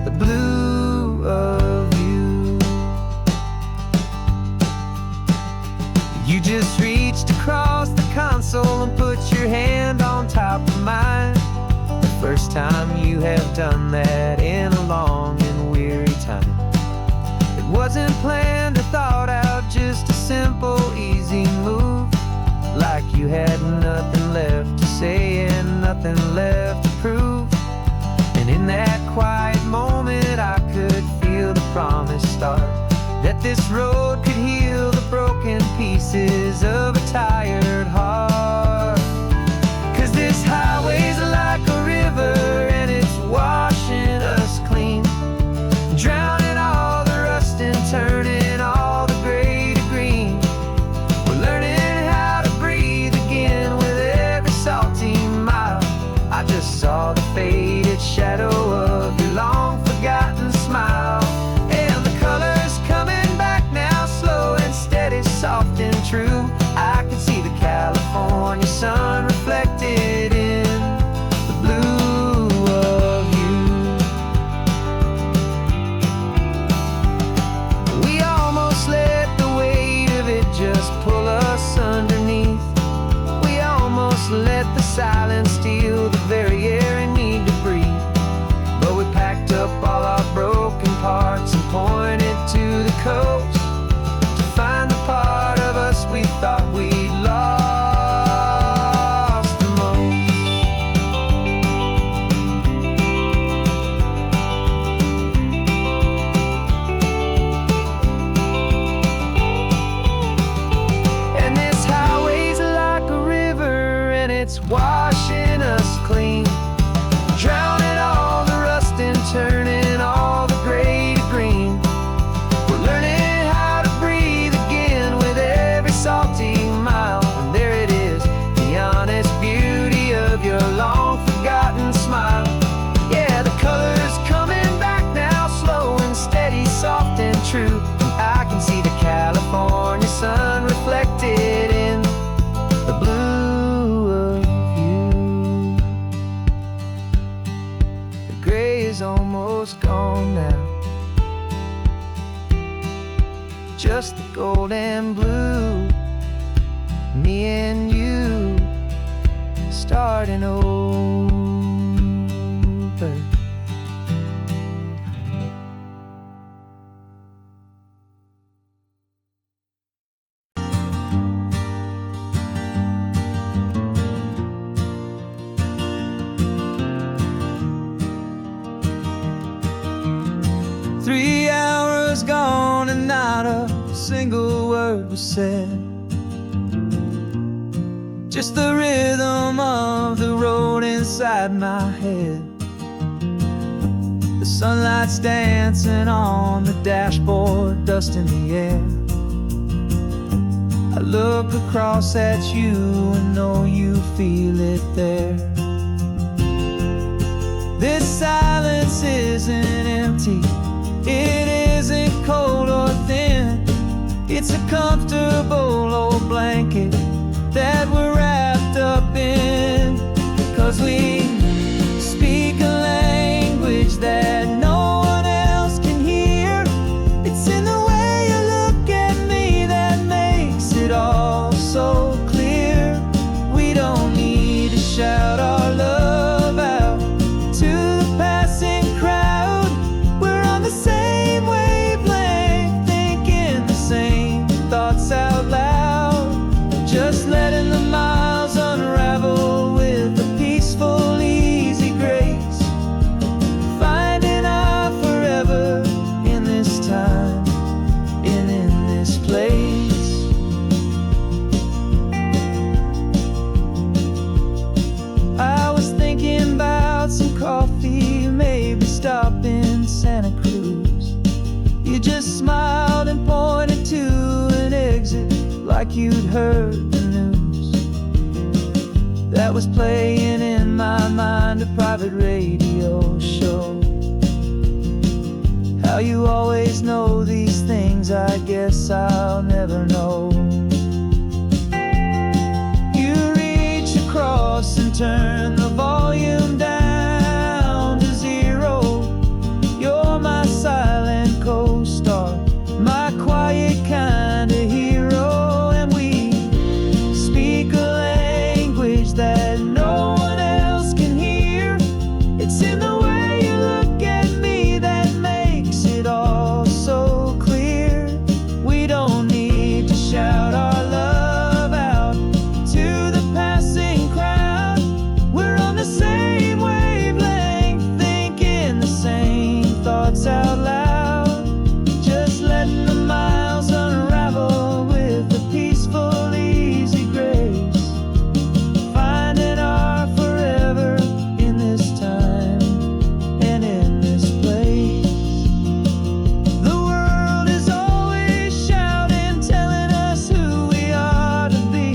the blue of you. You just reached across the console and put your hand on top of mine. The first time you have done that in a long and weary time. It wasn't planned or thought out, just a simple, easy move. Like you had nothing left to say and nothing left to prove. And in that quiet moment I could feel the promise start, that this road could heal the broken pieces of a tired heart. 'Cause this highway's like a river and it's washing us clean, drowning all the rust and turning all the gray to green. We're learning how to breathe again with every salty mile. I just saw the faded shadow of your long forgotten smile, and the colors coming back now, slow and steady, soft and true. I can see the California sun reflected in the blue of you. We almost let the weight of it just pull us underneath. We almost let the silence steal the very air I need to breathe. But we packed up all our broken parts and pointed to the coast to find the part of us we thought we'd lost the most. And this highway's like a river and it's washing us clean, drowning all the rust and turning all the gray to green. We're learning how to breathe again with every salty mile. And there it is, the honest beauty and you starting over. 3 hours gone and not a single word was said. Just the rhythm of the road inside my head. The sunlight's dancing on the dashboard, dust in the air. I look across at you and know you feel it there. This silence isn't empty, it isn't cold or thin. It's a comfortable old blanket that we're wrapped up in. 'Cause we speak a language that no one else can hear. It's in the way you look at me that makes it all so clear. We don't need to shout our love out to the passing crowd. We're on the same wavelength, thinking the same thoughts out loud. Just letting the miles unravel with a peaceful, easy grace. Finding our forever in this time and in this place. I was thinking about some coffee, maybe stop in Santa Cruz. You just smiled and pointed to an exit like you'd heard the news. That was playing in my mind, a private radio show. How you always know these things, I guess I'll never know. You reach across and turn the volume down to 0. You're my silent co-star, my quiet kind of hero. And we speak a language that no one else can hear. It's in the way you look at me that makes it all so clear. We don't need to shout our love out to the passing crowd. We're on the same wavelength, thinking the same thoughts out loud. Just letting the miles unravel with a peaceful, easy grace. Finding our forever in this time and in this place. The world is always shouting, telling us who we are to be.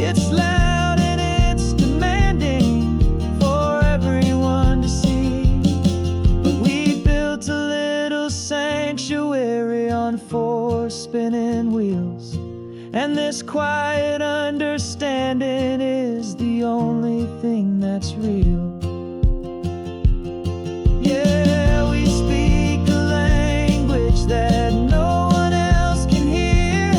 It's loud and it's demanding for everyone to see. But we built a little sanctuary on 4 spinning wheels. And this quiet understanding is the only thing that's real. Yeah, we speak a language that no one else can hear.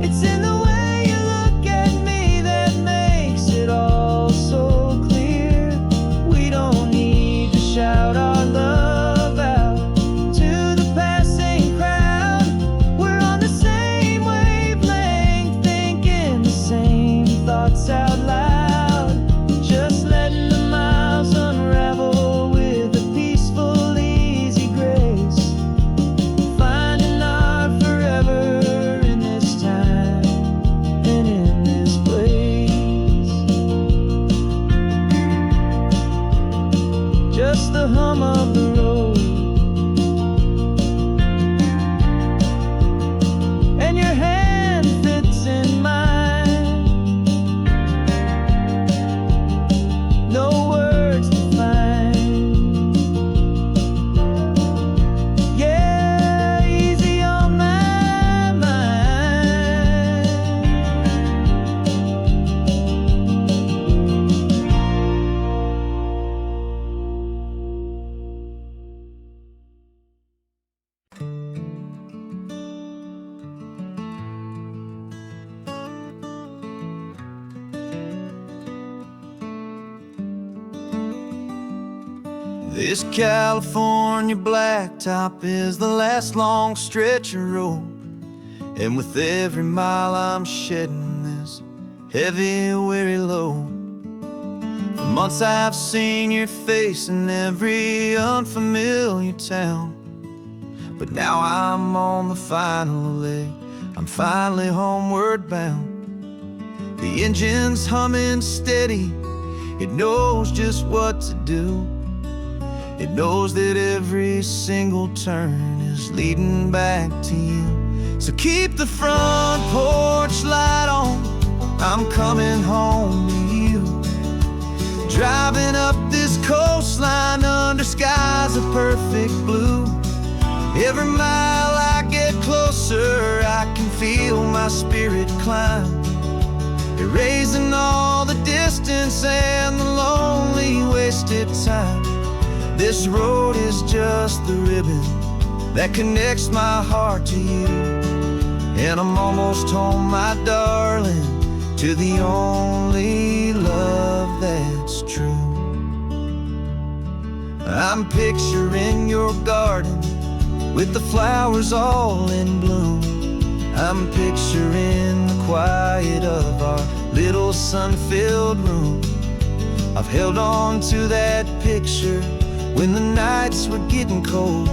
It's in the way you look at me that makes it all so clear. We don't need to shout our love out to the passing crowd. We're on the same wavelength, thinking the same thoughts out loud. Just letting the miles This California blacktop is the last long stretch of road, and with every mile I'm shedding this heavy, weary load. For months I've seen your face in every unfamiliar town, but now I'm on the final leg, I'm finally homeward bound. The engine's humming steady, it knows just what to do. It knows that every single turn is leading back to you. So keep the front porch light on, I'm coming home to you. Driving up this coastline under skies of perfect blue. Every mile I get closer, I can feel my spirit climb, erasing all the distance and the lonely wasted time. This road is just the ribbon that connects my heart to you, and I'm almost home, my darling, to the only love that's true. I'm picturing your garden with the flowers all in bloom. I'm picturing the quiet of our little sun-filled room. I've held on to that picture when the nights were getting cold,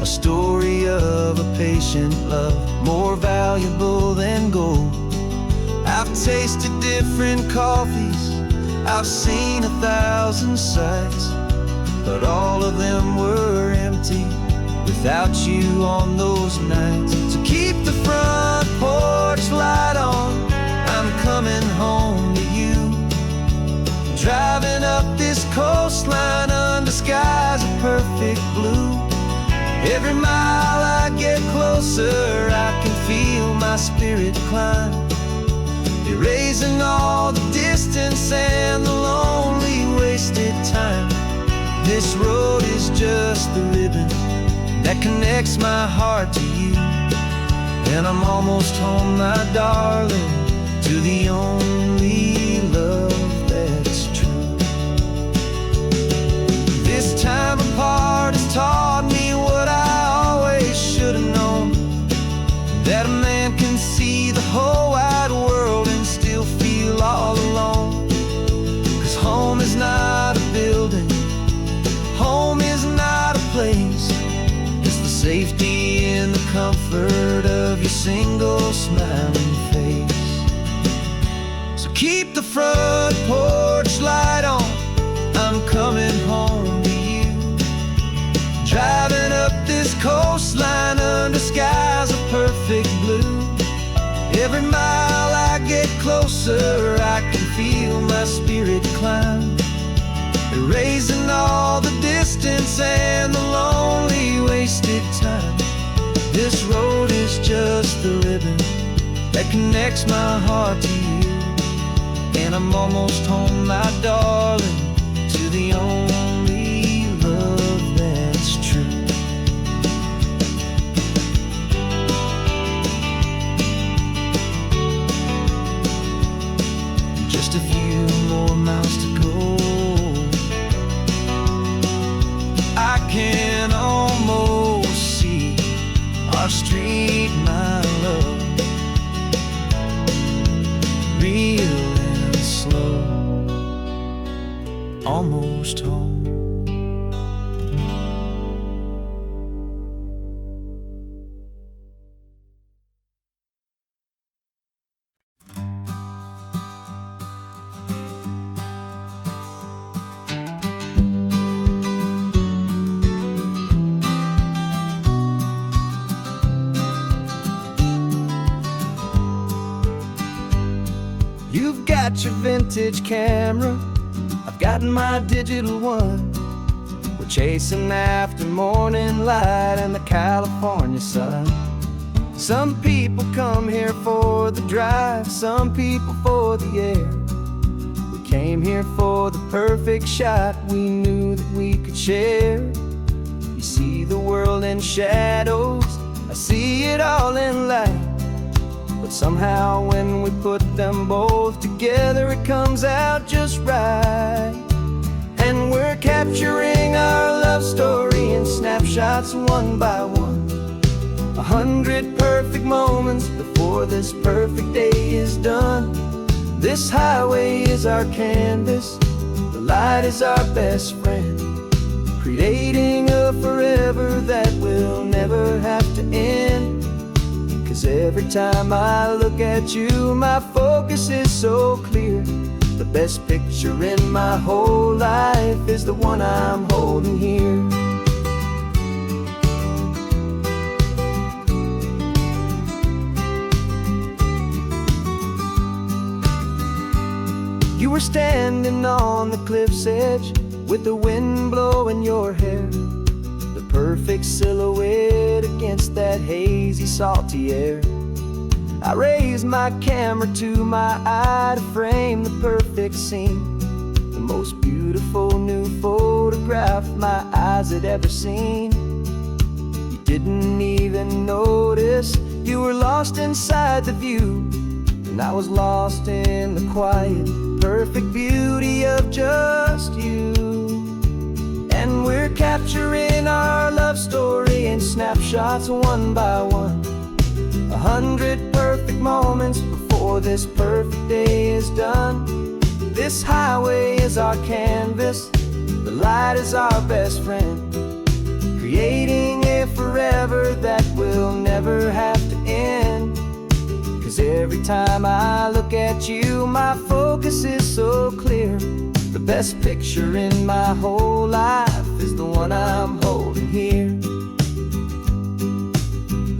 a story of a patient love more valuable than gold. I've tasted different coffees, I've seen 1,000 sights, but all of them were empty without you on those nights. So keep the front porch light on, I'm coming home to you. Driving up this coastline under skies of perfect blue. Every mile I get closer, I can feel my spirit climb, erasing all the distance and the lonely wasted time. This road is just the ribbon that connects my heart to you, and I'm almost home, my darling, to the only love that's true. This time apart has taught me what I always should have known, that a man can see the whole wide world and still feel all alone. 'Cause home is not a building, home is not a place, it's the safety and the comfort of your single smiling face. So keep the front porch light on, I'm coming home to you. Driving up this coastline under skies of perfect blue. Every mile I get closer, I can feel my spirit climb, erasing all the distance and the lonely wasted time. This road is just the ribbon that connects my heart to you, and I'm almost home, my darling, to the only love that's true. Just a few more miles to go, I can almost see our street, my love, real and slow, almost home. You've got your vintage camera, I've got my digital one. We're chasing after morning light and the California sun. Some people come here for the drive, some people for the air. We came here for the perfect shot we knew that we could share. You see the world in shadows, I see it all in light. But somehow when we put them both together, it comes out just right. And we're capturing our love story in snapshots one by one. 100 perfect moments before this perfect day is done. This highway is our canvas, the light is our best friend, creating a forever that will never have to end. 'Cause every time I look at you, my focus is so clear. The best picture in my whole life is the one I'm holding here. You were standing on the cliff's edge with the wind blowing your hair, the perfect silhouette against that hazy, salty air. I raised my camera to my eye to frame the perfect scene, the most beautiful new photograph my eyes had ever seen. You didn't even notice you were lost inside the view, and I was lost in the quiet, perfect beauty of just you. And we're capturing our love story in snapshots one by one. 100 perfect moments before this perfect day is done. This highway is our canvas, the light is our best friend, creating a forever that will never have to end. 'Cause every time I look at you, my focus is so clear. The best picture in my whole life is the one I'm holding here.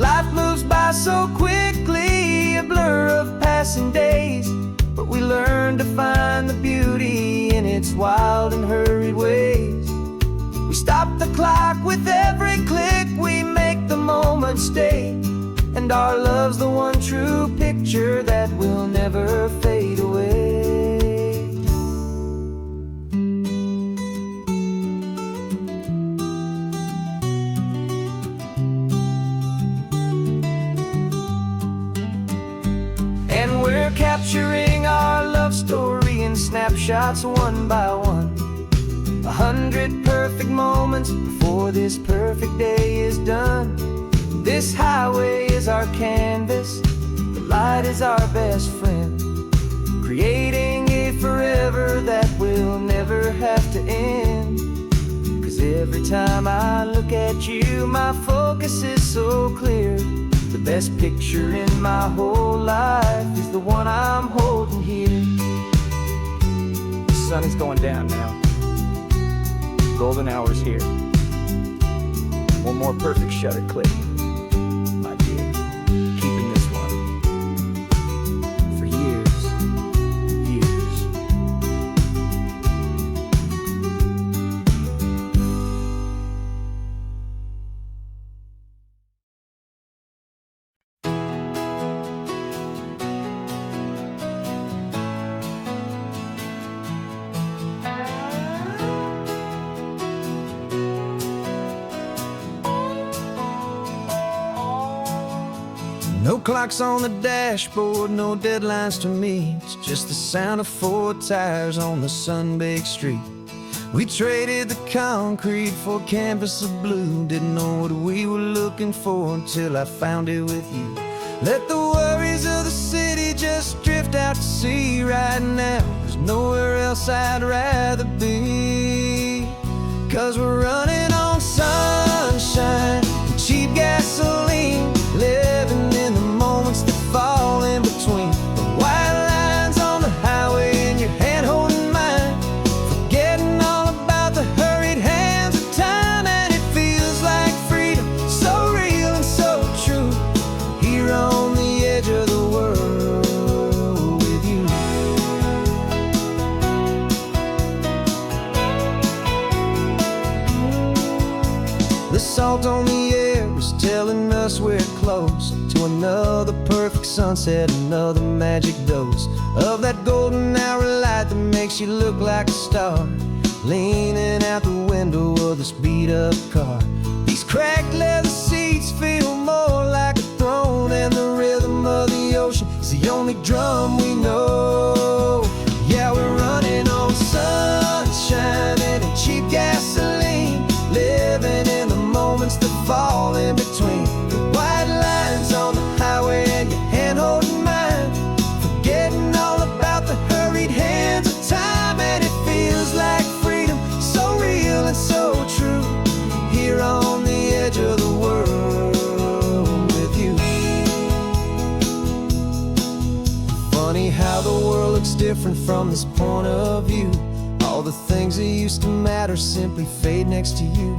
Life moves by so quickly, a blur of passing days, but we learn to find the beauty in its wild and hurried ways. We stop the clock with every click, we make the moment stay, and our love's the one true picture that will never fade away. And we're capturing our love story in snapshots one by one. 100 perfect moments before this perfect day is done. This highway is our canvas, the light is our best friend, creating a forever that will never have to end. 'Cause every time I look at you, my focus is so clear. The best picture in my whole life is the one I'm holding here. The sun is going down now. Golden hour's here. One more perfect shutter click, my dear. Keeping this one for years, years. No clocks on the dashboard, no deadlines to meet. It's just the sound of 4 tires on the sun-baked street. We traded the concrete for a canvas of blue. Didn't know what we were looking for until I found it with you. Let the worries of the city just drift out to sea right now. There's nowhere else I'd rather be. 'Cause we're running on sunshine and cheap gasoline, living in the moments that fall in between. The white lines on the highway and your hand holding mine, forgetting all about the hurried hands of time. And it feels like freedom, so real and so true, here on the edge of the world with you. The salt on the air is telling us we're close to another perfect sunset, another magic dose of that golden hour light that makes you look like a star, leaning out the window of this beat-up car. These cracked leather seats feel more like a throne, and the rhythm of the ocean is the only drum we know. Yeah, we're running on sunshine and how the world looks different from this point of view. All the things that used to matter simply fade next to you.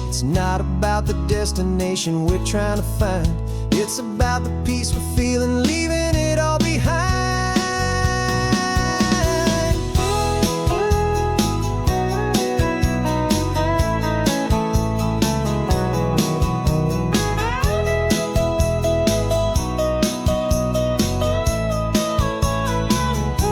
It's not about the destination we're trying to find. It's about the peace we're feeling, leaving it all behind.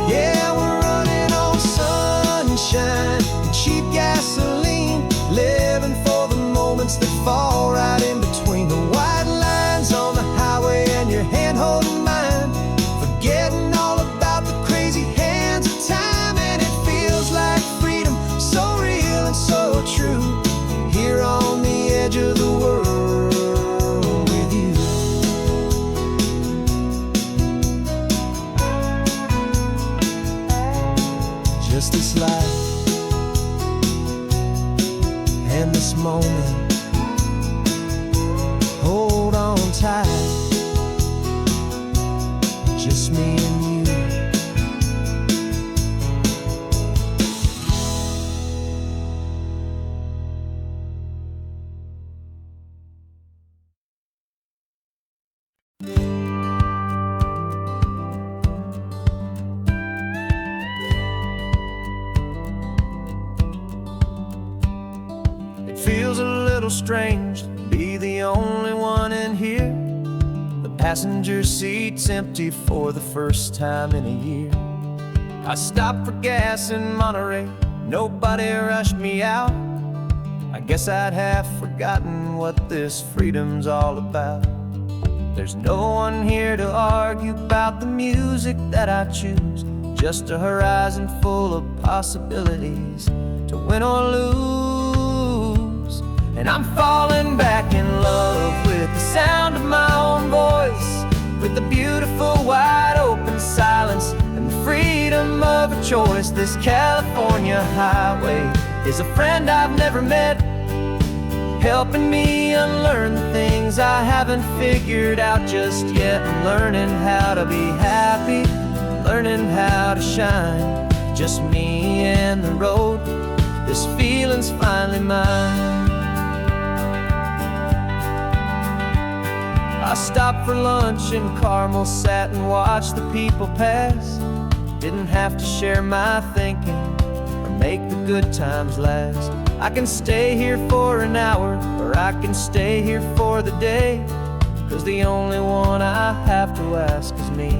Yeah, we're running on sunshine and cheap gasoline, living for the moments that fall right in between the white lines on the highway and your hand holding mine, forgetting all about the crazy hands of time. And it feels like freedom, so real and so true, here on the edge of the world with you. Just this life and this moment, hold on tight, just me and you. It feels a little strange to be the only one in here. The passenger seat's empty for the first time in a year. I stopped for gas in Monterey, nobody rushed me out. I guess I'd have forgotten what this freedom's all about. There's no one here to argue about the music that I choose, just a horizon full of possibilities to win or lose. And I'm falling back in love with the sound of my own voice, with the beautiful wide open silence and the freedom of a choice. This California highway is a friend I've never met, helping me unlearn the things I haven't figured out just yet. I'm learning how to be happy, learning how to shine, just me and the road. This feeling's finally mine. I stopped for lunch in Carmel, sat and watched the people pass. Didn't have to share my thinking or make the good times last. I can stay here for an hour, or I can stay here for the day, 'cause the only one I have to ask is me.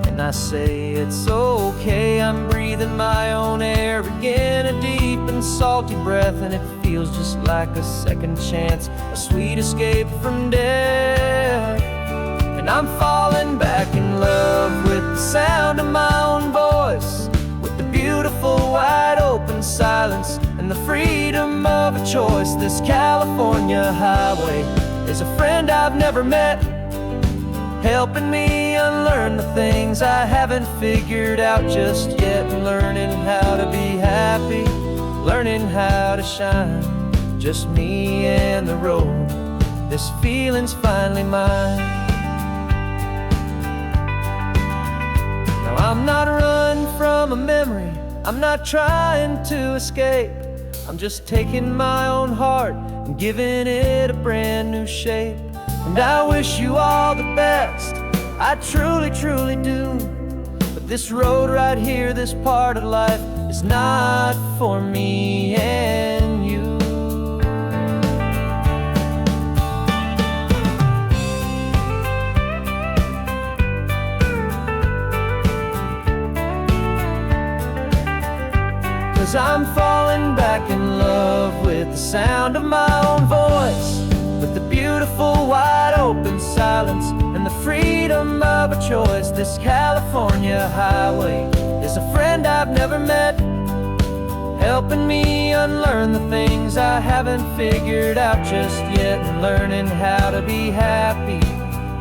And I say it's okay, I'm breathing my own air again, a deep and salty breath, and it feels just like a second chance, a sweet escape from death. And I'm falling back in love with the sound of my own voice, with the beautiful wide open silence and the freedom of a choice. This California highway is a friend I've never met, helping me unlearn the things I haven't figured out just yet. Learning how to be happy, learning how to shine, just me and the road. This feeling's finally mine. Now I'm not running from a memory, I'm not trying to escape. I'm just taking my own heart and giving it a brand new shape. And I wish you all the best, I truly, truly do. But this road right here, this part of life, is not for me and you. Cause I'm falling back in love with the sound of my own voice, with the beautiful wide open silence and the freedom of a choice. This California highway is a friend I've never met, helping me unlearn the things I haven't figured out just yet. Learning how to be happy,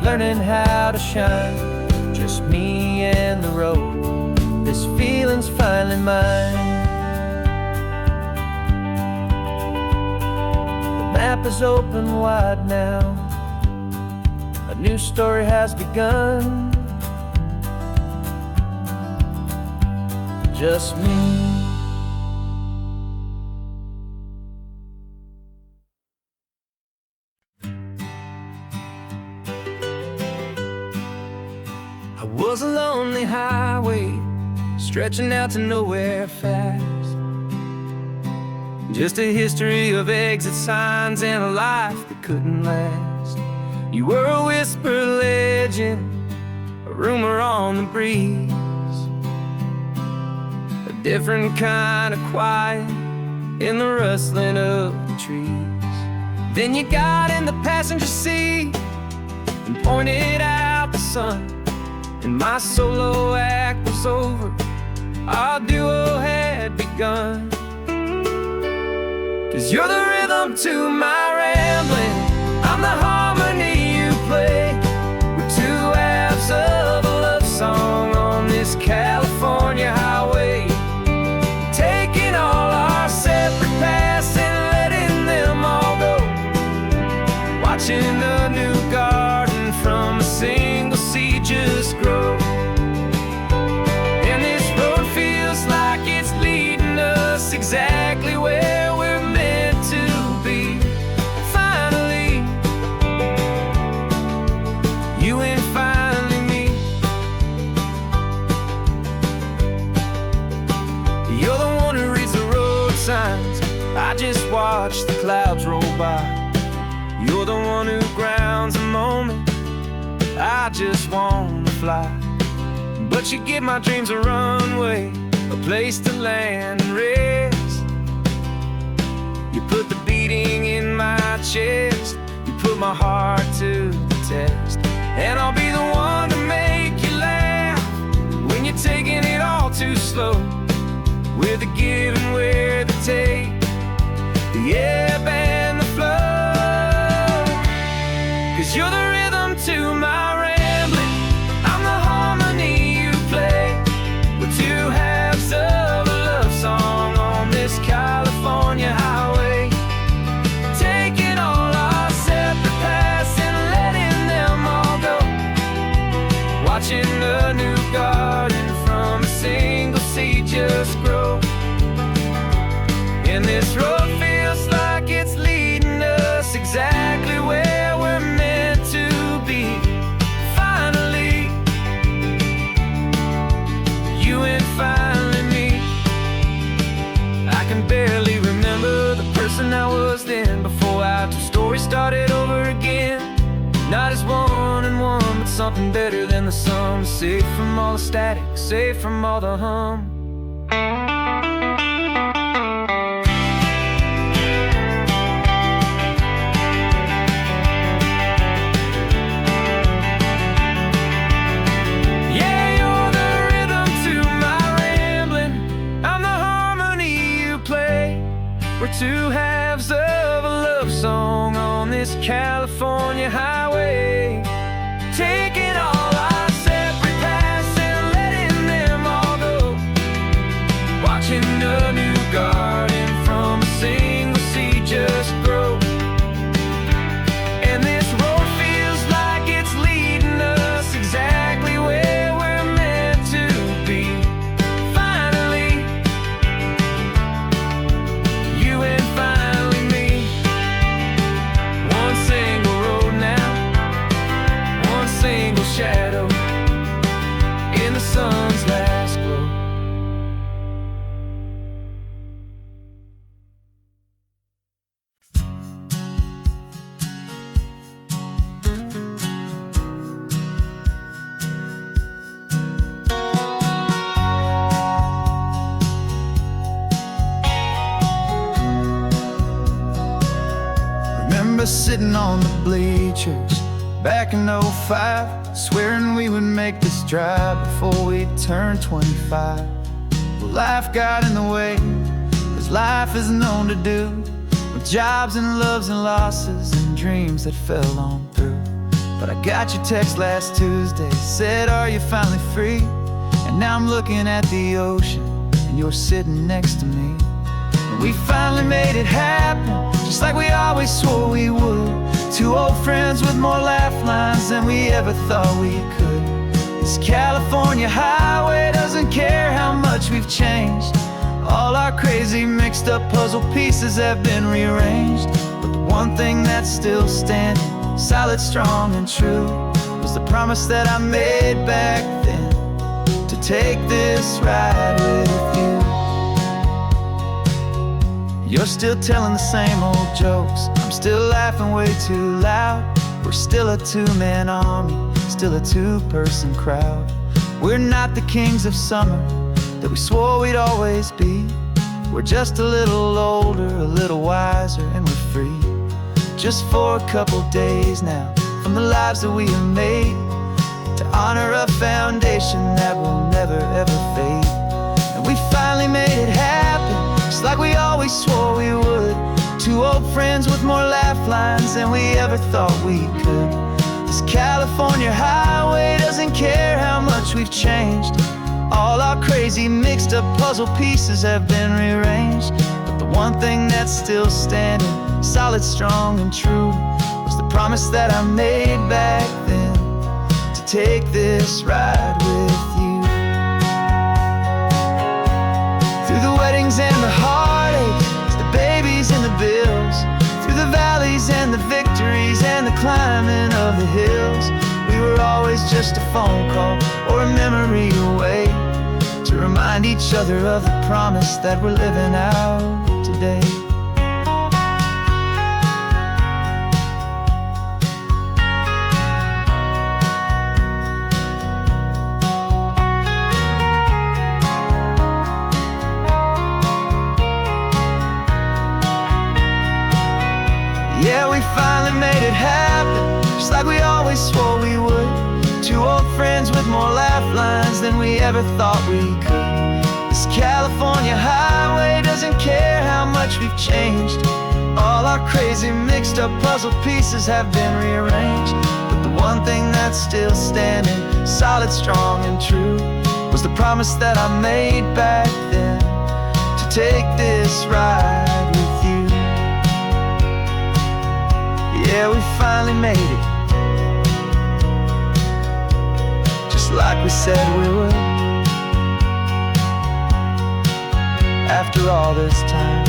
learning how to shine, just me and the road. This feeling's finally mine. The map is open wide now, a new story has begun. just me. I was a lonely highway stretching out to nowhere fast. Just a history of exit signs and a life that couldn't last. You were a whisper legend, a rumor on the breeze, a different kind of quiet in the rustling of the trees. Then you got in the passenger seat and pointed out the sun, and my solo act was over, our duo had begun. 'Cause you're the rhythm to my rambling, I'm the harmony you play. We're two halves of a love song on this California highway, taking all our separate paths and letting them all go, watching a new garden from a single seed just grow. And this road feels like it's leading us exactly where we're meant to be. Finally, you and finally me. You're the one who reads the road signs, I just watch the clouds roll by. You're the one who grounds a moment, I just wanna fly. But you give my dreams a runway, a place to land and rest. You put the beating in my chest, you put my heart to the test. And I'll be the one to make you laugh when you're taking it all too slow. We're the give and we're the take, the ebb and the flow. 'Cause you're the rhythm to my rambling, I'm the harmony you play. We're two halves of a love song on this California highway, taking all our separate paths and letting them all go, watching a new garden from a single seed just grow. And this road feels like it's leading us exactly where we're meant to be. Finally, you and finally me. I can barely remember the person I was then, before our two stories started over again. Not as one and one, but something better than the sum. Safe from all the static, safe from all the hum. We're two halves of a love song on this California highway, taking all our separate paths and letting them all go, watching a new garden from a single seed just grow. And this road feels like it's leading us exactly where we're meant to be. Finally, you and finally me. One single road now, one single shadow in the sun's last glow. Remember sitting on the bleachers back in '05, swearing we would make this drive before we turned 25. Well, life got in the way, as life is known to do, with jobs and loves and losses and dreams that fell on through. But I got your text last Tuesday, said, are you finally free? And now I'm looking at the ocean, and you're sitting next to me. And we finally made it happen, just like we always swore we would. Two old friends with more laugh lines than we ever thought we could. This California highway doesn't care how much we we've changed. All our crazy mixed up puzzle pieces have been rearranged, but the one thing that's still standing, solid, strong, and true, was the promise that I made back then, to take this ride with you. You're still telling the same old jokes, I'm still laughing way too loud. We're still a two-man army, still a two-person crowd. We're not the kings of summer that we swore we'd always be. We're just a little older, a little wiser, and we're free. Just for a couple days now, from the lives that we have made, to honor a foundation that will never ever fade. And we finally made it happen, just like we always swore we would. Two old friends with more laugh lines than we ever thought we could. This California highway doesn't care how much we've changed. All our crazy mixed up puzzle pieces have been rearranged, but the one thing that's still standing, solid, strong, and true, was the promise that I made back then, to take this ride with you. Through the weddings and the heartaches, the babies and the bills, through the valleys and the victories and the climbing of the hills, we were always just a phone call or a memory away, to remind each other of the promise that we're living out today. Yeah, we finally made it happen, just like we always swore we would. Two old friends with more laugh lines than we ever thought we could. This California highway doesn't care how much we've changed. All our crazy mixed up puzzle pieces have been rearranged, but the one thing that's still standing, solid, strong, and true, was the promise that I made back then, to take this ride with you. Yeah, we finally made it, just like we said we would. After all this time,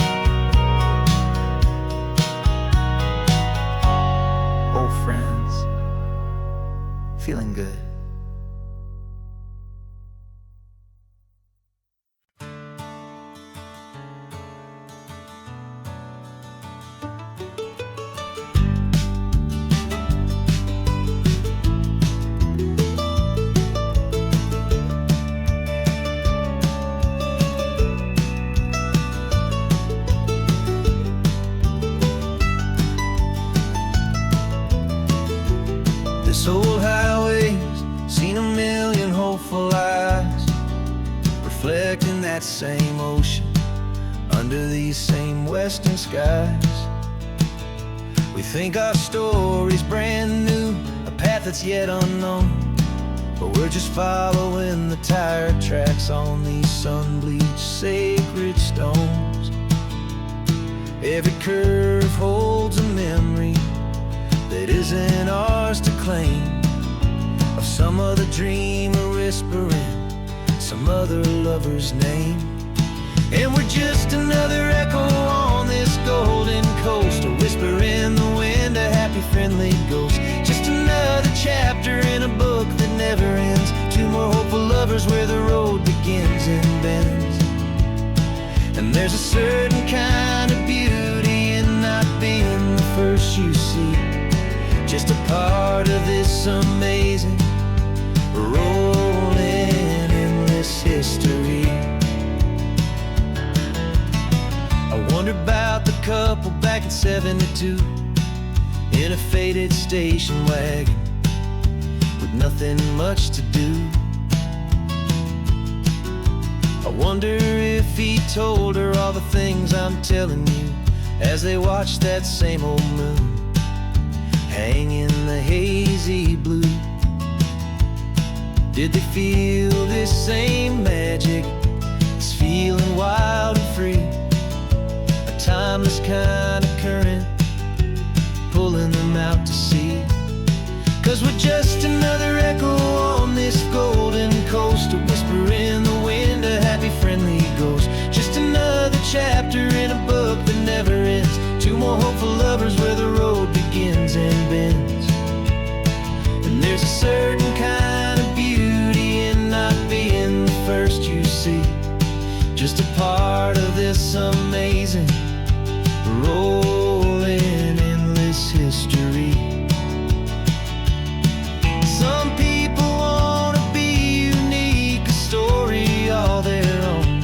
old friends, feeling good. This old highway's seen a million hopeful eyes, reflecting that same ocean under these same western skies. We think our story's brand new, a path that's yet unknown, but we're just following the tire tracks on these sun-bleached sacred stones. Every curve holds a memory that isn't ours to claim, of some other dreamer whispering some other lover's name. And we're just another echo on this golden coast, a whisper in the wind, a happy friendly ghost. Just another chapter in a book that never ends, two more hopeful lovers where the road begins and bends. And there's a certain kind of beauty in not being the first you see, just a part of this amazing, rolling, endless history. I wonder about the couple back in '72, in a faded station wagon, with nothing much to do. I wonder if he told her all the things I'm telling you, as they watched that same old moon hang in the hazy blue. Did they feel this same magic, this feeling wild and free, a timeless kind of current pulling them out to sea? 'Cause we're just another echo on this golden coast, a whisper in the wind, a happy friendly just a part of this amazing, rolling, endless history. Some people want to be unique, a story all their own,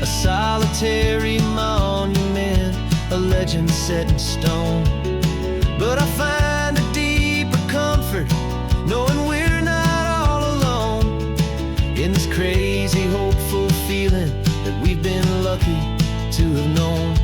a solitary monument, a legend set in stone. But I find a deeper comfort knowing we're not all alone in this crazy, hopeful feeling that we've been lucky to have known.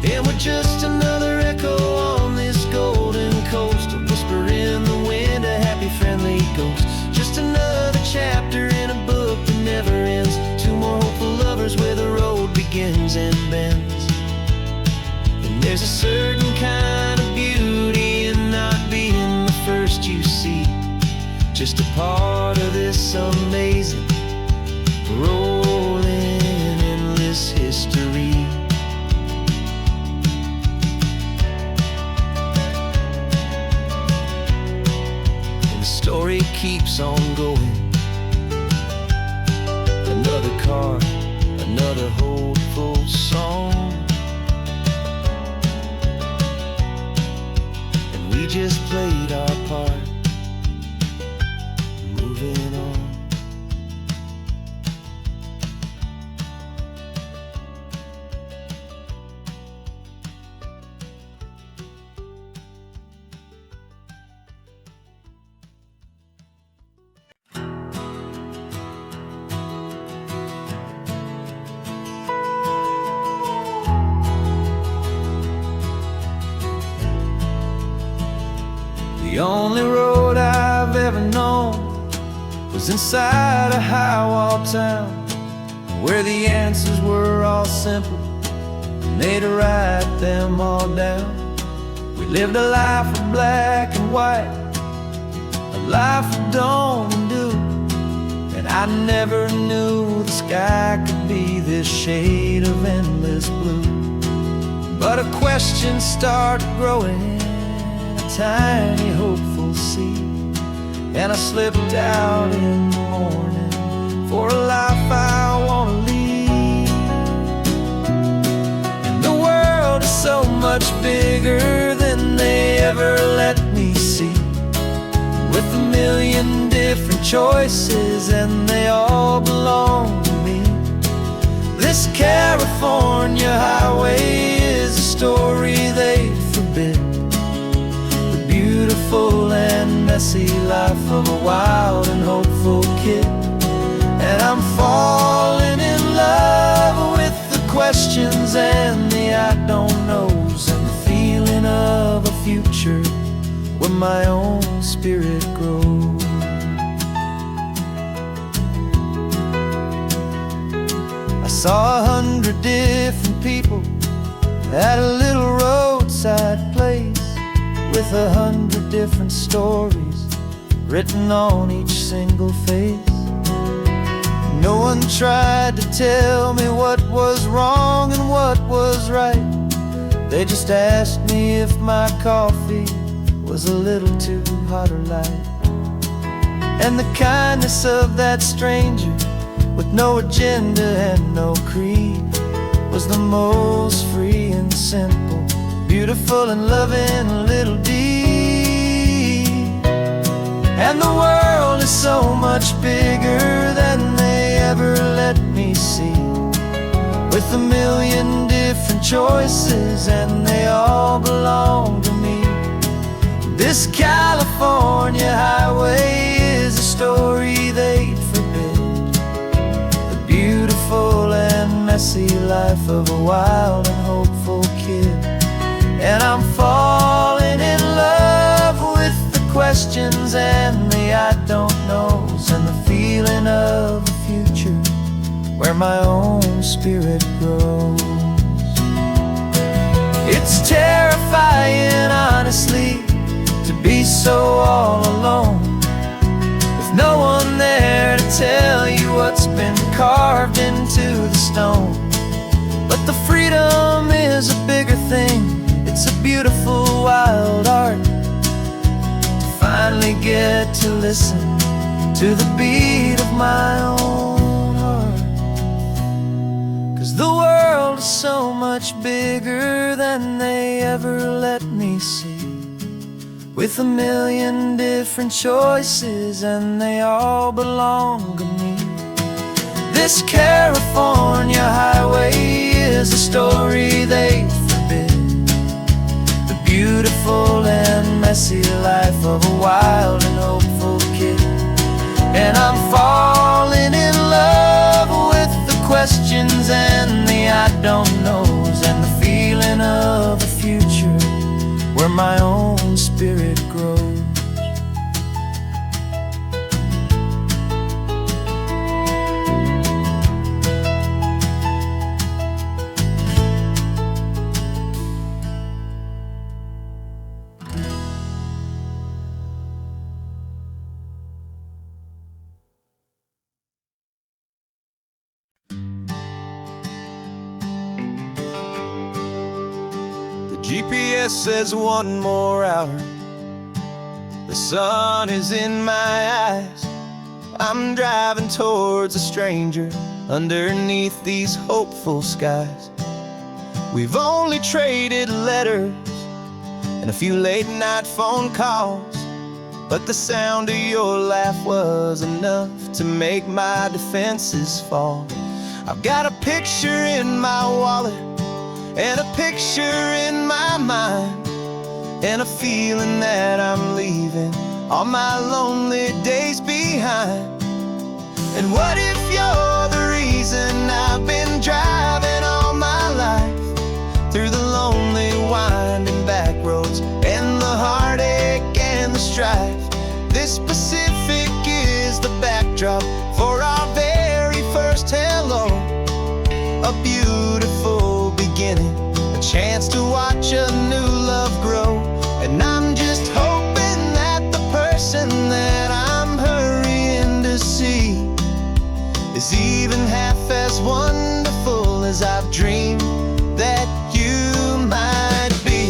And we're just another echo on this golden coast, a whisper in the wind, a happy, friendly ghost. Just another chapter in a book that never ends. Two more hopeful lovers where the road begins and bends. And there's a certain kind of beauty in not being the first you see, just a part of this amazing, rolling, endless history. And the story keeps on going. Another card, another hopeful song, and we just played our part, moving on. The only road I've ever known was inside a high-wall town, where the answers were all simple and they'd write them all down. We lived a life of black and white, a life of dawn and dew, and I never knew the sky could be this shade of endless blue. But a question started growing, tiny hopeful seed, and I slipped out in the morning for a life I want to lead. And the world is so much bigger than they ever let me see, with a million different choices and they all belong to me. This California highway is a story they forbid, beautiful and messy life of a wild and hopeful kid. And I'm falling in love with the questions and the I don't knows, and the feeling of a future where my own spirit grows. I saw 100 different people at a little roadside place, with 100 different stories written on each single face. No one tried to tell me what was wrong and what was right. They just asked me if my coffee was a little too hot or light. And the kindness of that stranger, with no agenda and no creed, was the most free and simple, beautiful and loving little deed. And the world is so much bigger than they ever let me see, with a million different choices and they all belong to me. This California highway is a story they'd forbid, the beautiful and messy life of a wild and hopeful kid. And I'm falling in love with the questions and the I don't knows, and the feeling of a future where my own spirit grows. It's terrifying, honestly, to be so all alone, with no one there to tell you what's been carved into the stone. But the freedom is a bigger thing. It's a beautiful wild art to finally get to listen to the beat of my own heart. 'Cause the world is so much bigger than they ever let me see, with a million different choices and they all belong to me. This California highway is a story they forbid, the beautiful and messy life of a wild and hopeful kid. And I'm falling in love with the questions and the I don't knows, and the feeling of a future where my own spirit grows. GPS says 1 more hour. The sun is in my eyes. I'm driving towards a stranger underneath these hopeful skies. We've only traded letters and a few late night phone calls, but the sound of your laugh was enough to make my defenses fall. I've got a picture in my wallet and a picture in my mind, and a feeling that I'm leaving all my lonely days behind. And what if you're the reason I've been driving all my life, through the lonely winding back roads and the heartache and the strife? This Pacific is the backdrop for our very first hello, a beautiful beginning, a chance to watch a new love grow. And I'm just hoping that the person that I'm hurrying to see is even half as wonderful as I've dreamed that you might be.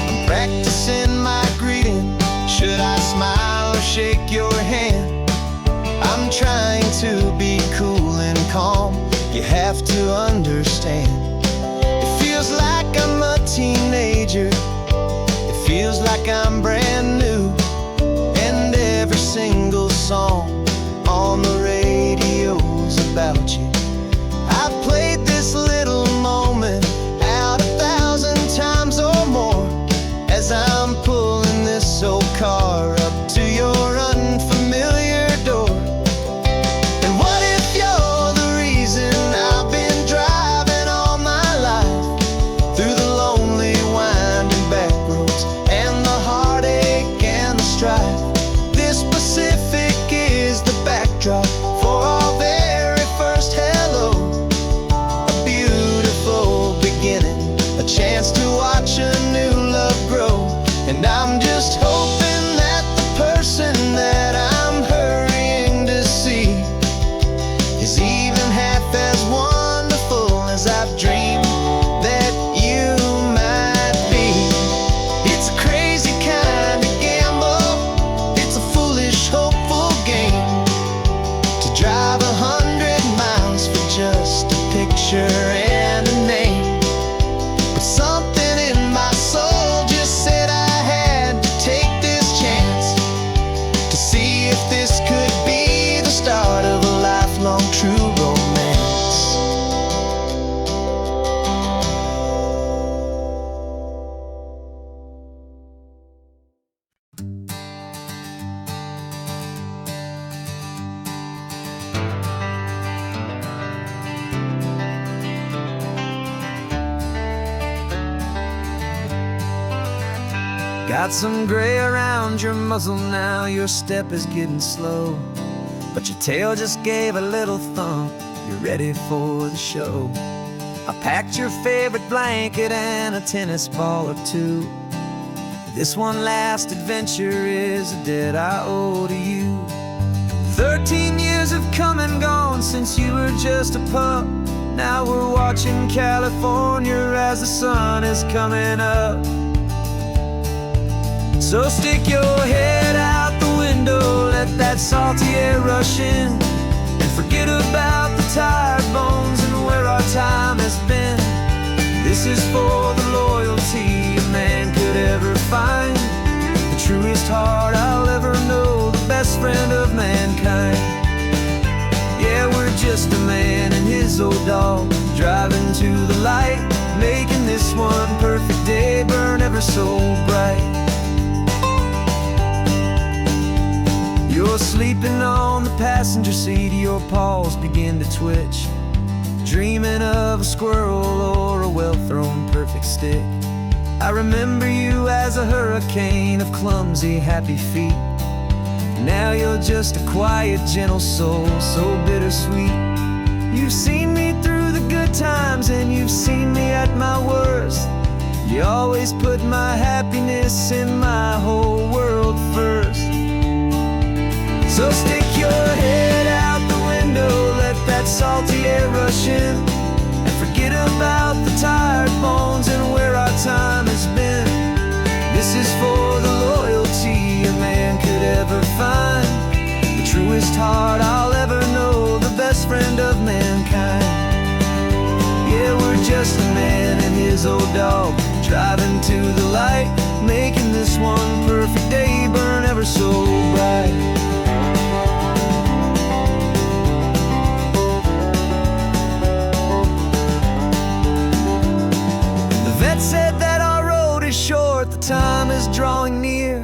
I'm practicing my greeting. Should I smile or shake your hand? I'm trying to be cool and calm. You have to understand, it feels like I'm a teenager, it feels like I'm brand new, and every single song on the radio's about you. I've played this little moment out 1,000 times or more, as I'm pulling this old car up to your unfamiliar door. And what if you're the reason I've been driving all my life, through the lonely winding back roads and the heartache and the strife? This Pacific is the backdrop for our very first hello, a beautiful beginning, a chance to watch a new love grow. And I'm just hoping that the person that I'm hurrying to see is even half as wonderful as I've dreamed that you might be. It's a crazy kind of gamble, it's a foolish, hopeful game, to drive 100 miles for just a picture and a name. But something in my soul just said I had to take this chance, to see if this could be the start of a lifelong true romance. Got some gray around your muzzle now, your step is getting slow, but your tail just gave a little thump, you're ready for the show. I packed your favorite blanket and a tennis ball or two. This one last adventure is a debt I owe to you. 13 years have come and gone since you were just a pup. Now we're watching California as the sun is coming up. So stick your head out the window, let that salty air rush in, and forget about the tired bones and where our time has been. This is for the loyalty a man could ever find, the truest heart I'll ever know, the best friend of mankind. Yeah, we're just a man and his old dog, driving to the light, making this one perfect day burn ever so bright. You're sleeping on the passenger seat, your paws begin to twitch, dreaming of a squirrel or a well-thrown perfect stick. I remember you as a hurricane of clumsy, happy feet. Now you're just a quiet, gentle soul, so bittersweet. You've seen me through the good times and you've seen me at my worst. You always put my happiness in my whole world first. So stick your head out the window, let that salty air rush in, and forget about the tired bones and where our time has been. This is for the loyalty a man could ever find, the truest heart I'll ever know, the best friend of mankind. Yeah, we're just a man and his old dog, driving to the light, making this one perfect day burn ever so bright. Said that our road is short, the time is drawing near,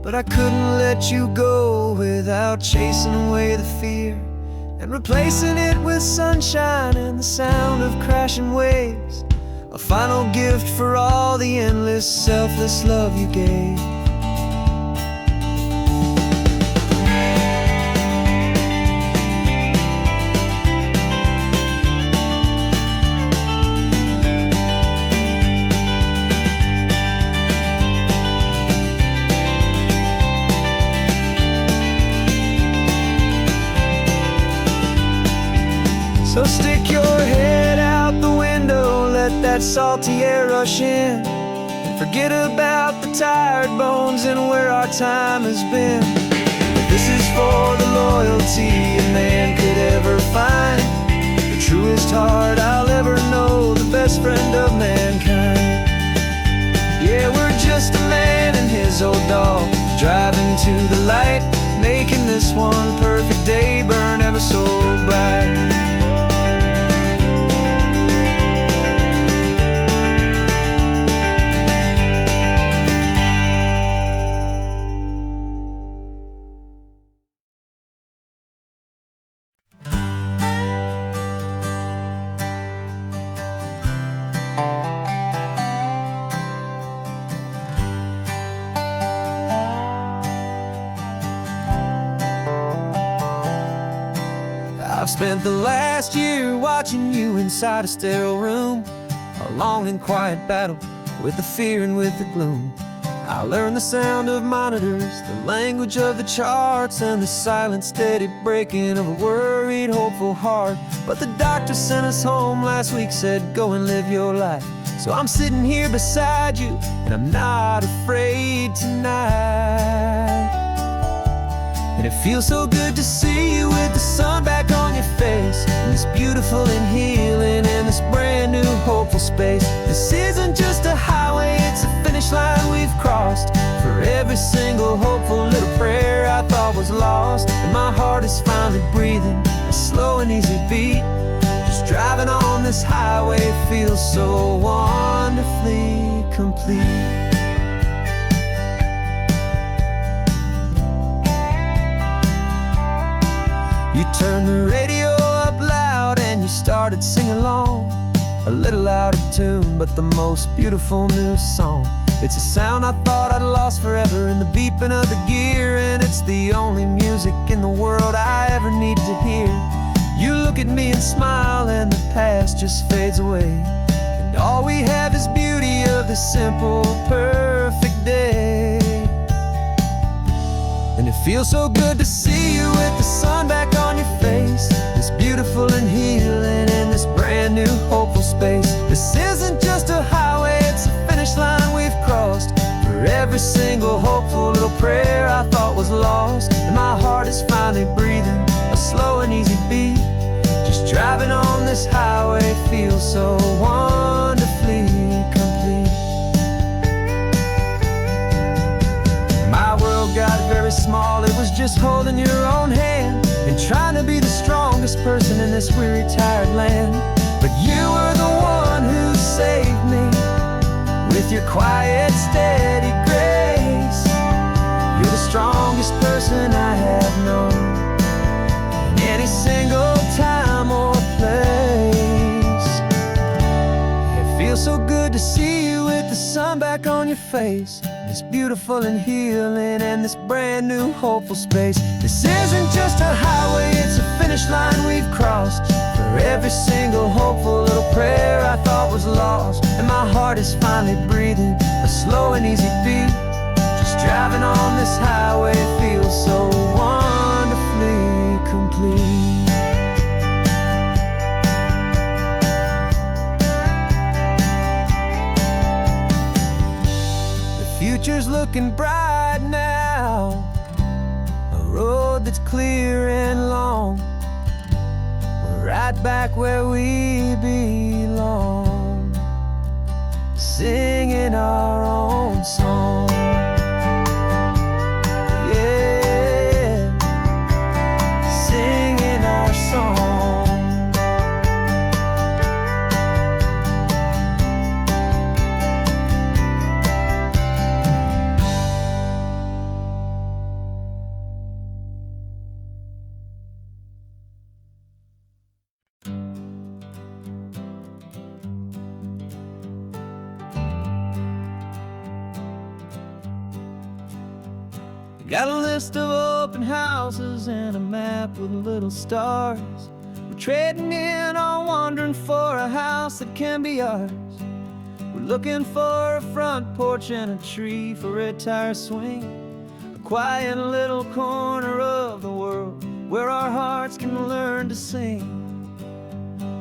but I couldn't let you go without chasing away the fear and replacing it with sunshine and the sound of crashing waves, a final gift for all the endless, selfless love you gave. So stick your head out the window, let that salty air rush in, and forget about the tired bones and where our time has been. This is for the loyalty a man could ever find, the truest heart I'll ever know, the best friend of mankind. Yeah, we're just a man and his old dog, driving to the light, making this one perfect day burn ever so bright. I've spent the last year watching you inside a sterile room, a long and quiet battle with the fear and with the gloom. I learned the sound of monitors, the language of the charts, and the silent, steady breaking of a worried, hopeful heart. But the doctor sent us home last week, said go and live your life. So I'm sitting here beside you, and I'm not afraid tonight. And it feels so good to see you with the sun back on your face, and this beautiful and healing in this brand new hopeful space. This isn't just a highway, it's a finish line we've crossed. For every single hopeful little prayer I thought was lost, and my heart is finally breathing a slow and easy beat. Just driving on this highway feels so wonderfully complete. You turned the radio up loud and you started singing along, a little out of tune, but the most beautiful new song. It's a sound I thought I'd lost forever in the beeping of the gear, and it's the only music in the world I ever need to hear. You look at me and smile and the past just fades away, and all we have is beauty of this simple, perfect day. And it Feels so good to see you with the sun back on your face. It's beautiful and healing in this brand new hopeful space. This isn't just a highway, it's a finish line we've crossed. For every single hopeful little prayer I thought was lost, and my heart is finally breathing a slow and easy beat. Just driving on this highway feels so wonderfully complete. My world got very small, it was just holding your own hand and trying to be the strongest person in this weary, tired land. But you were the one who saved me with your quiet, steady grace. You're the strongest person I have known in any single time or place. It feels so good to see you with the sun back on your face. It's beautiful and healing in this brand new hopeful space. This isn't just a highway, it's a finish line we've crossed. For every single hopeful little prayer I thought was lost, and my heart is finally breathing a slow and easy beat. Just driving on this highway feels so wonderfully complete. Future's looking bright now, a road that's clear and long. We're right back where we belong, singing our own song. Yeah, singing our song. Got a list of open houses and a map with little stars. We're trading in on wandering for a house that can be ours. We're looking for a front porch and a tree for a tire swing, a quiet little corner of the world where our hearts can learn to sing.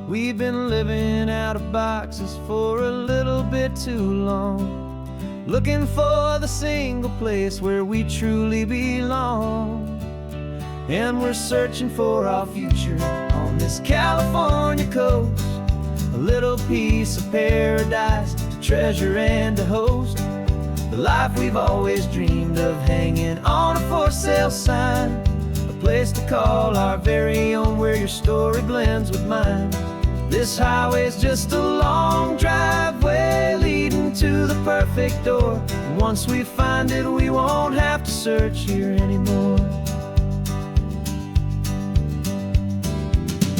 We've been living out of boxes for a little bit too long, looking for the single place where we truly belong. And we're searching for our future on this California coast, a little piece of paradise to treasure and to host, the life we've always dreamed of, hanging on a for sale sign, a place to call our very own where your story blends with mine. This highway's just a long driveway leading to the perfect door, and once we find it we won't have to search here anymore.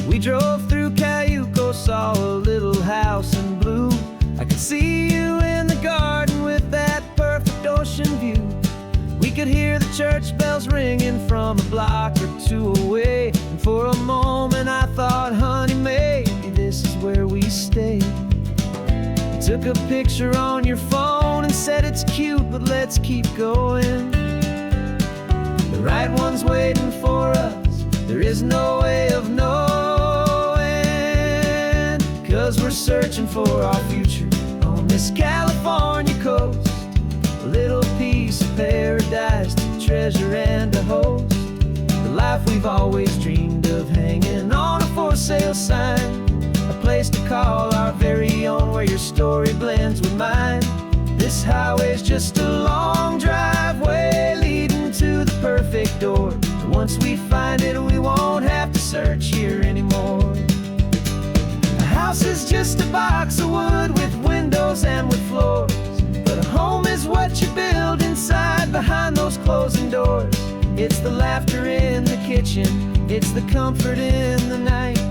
We drove through Cayuco, saw a little house in blue. I could see you in the garden with that perfect ocean view. We could hear the church bells ringing from a block or two away, and for a moment I thought, honey, maybe this is where we stay. You took a picture on your phone and said it's cute, but let's keep going. The right one's waiting for us, there is no way of knowing, 'cause we're searching for our future on this California coast, a little piece of paradise to treasure and to host, the life we've always dreamed of, hanging on a for sale sign, a place to call our very own where your story blends with mine. This highway's just a long driveway leading to the perfect door, and once we find it we won't have to search here anymore. A house is just a box of wood with windows and with floors, but a home is what you build inside behind those closing doors. It's the laughter in the kitchen, it's the comfort in the night,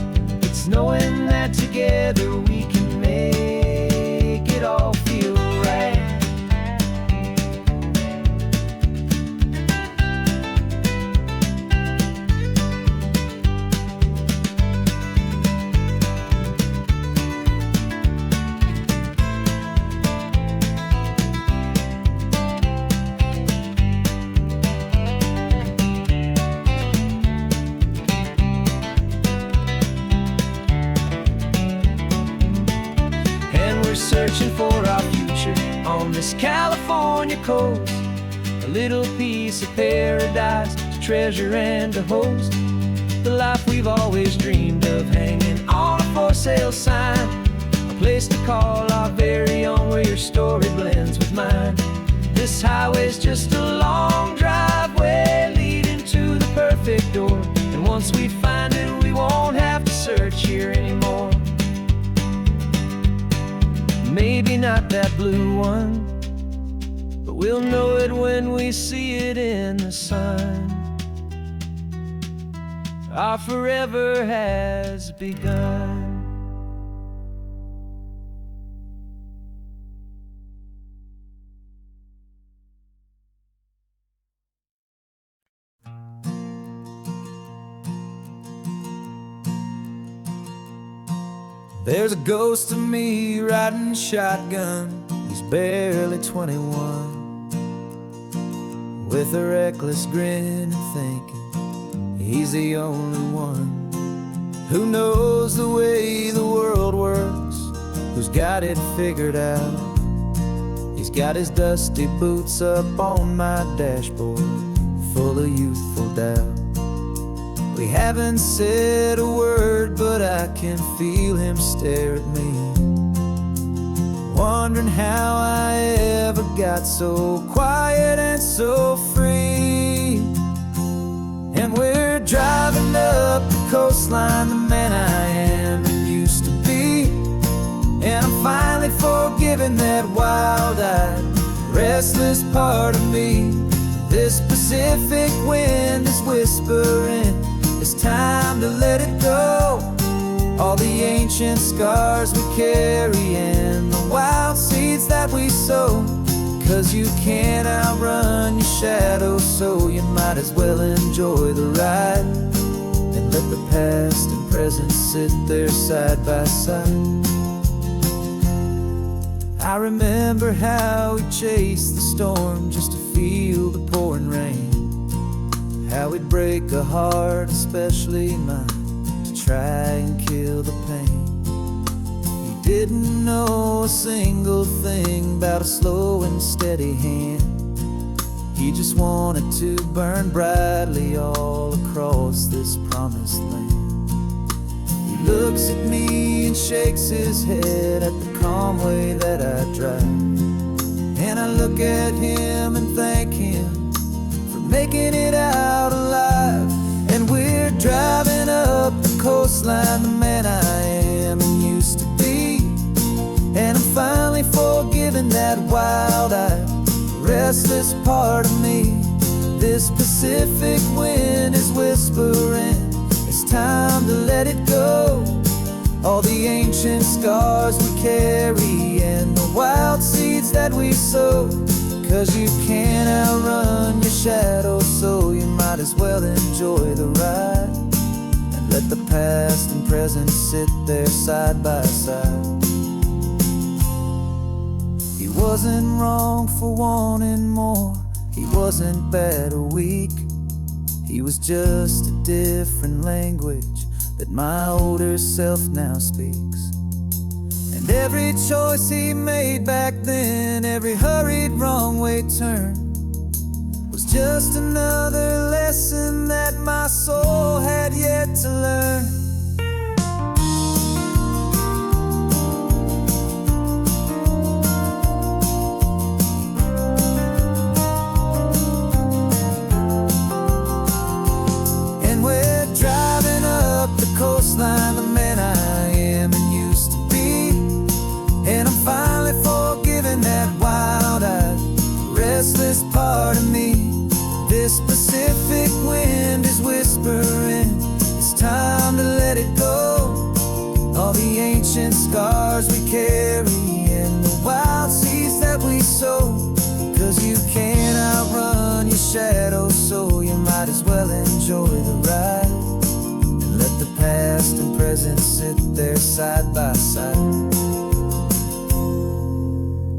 it's knowing that together we can make it all feel right. searching for our future on this California coast. A little piece of paradise to treasure and to host. The life we've always dreamed of, hanging on a for sale sign. A place to call our very own, where your story blends with mine. This highway's just a long driveway leading to the perfect door. And once we find it, we won't have to search here anymore. Maybe not that blue one, but we'll know it when we see it in the sun. Our forever has begun. There's a ghost of me riding shotgun. He's barely 21, with a reckless grin and thinking he's the only one who knows the way the world works, who's got it figured out. He's got his dusty boots up on my dashboard, full of youthful doubt. We haven't said a word, but I can feel him stare at me, wondering how I ever got so quiet and so free. And we're driving up the coastline, the man I am and used to be. And I'm finally forgiving that wild-eyed, restless part of me. This Pacific wind is whispering, it's time to let it go. All the ancient scars we carry and the wild seeds that we sow. 'Cause you can't outrun your shadow, so you might as well enjoy the ride and let the past and present sit there side by side. I remember how we chased the storm just to feel the pouring rain, how we'd break a heart, especially mine, to try and kill the pain. He didn't know a single thing about a slow and steady hand. He just wanted to burn brightly all across this promised land. He looks at me and shakes his head at the calm way that I drive, and I look at him and thank him for making it out alive. And we're driving up the coastline, the man I am and used to be. And I'm finally forgiving that wild-eyed, restless part of me. This Pacific wind is whispering, it's time to let it go. All the ancient scars we carry and the wild seeds that we sow. 'Cause you can't outrun your shadow, so you might as well enjoy the ride and let the past and present sit there side by side. He wasn't wrong for wanting more, he wasn't bad or weak. He was just a different language that my older self now speaks. And every choice he made back then, every hurried wrong way turn, was just another lesson that my soul had yet to learn. And we're driving up the coastline, the man I am and used to be. And I'm finally forgiving that wild-eyed, restless part of me. This Pacific wind is whispering, it's time to let it go. All the ancient scars we carry and the wild seeds that we sow. 'Cause you can't outrun your shadow, so you might as well enjoy the ride and let the past and present sit there side by side.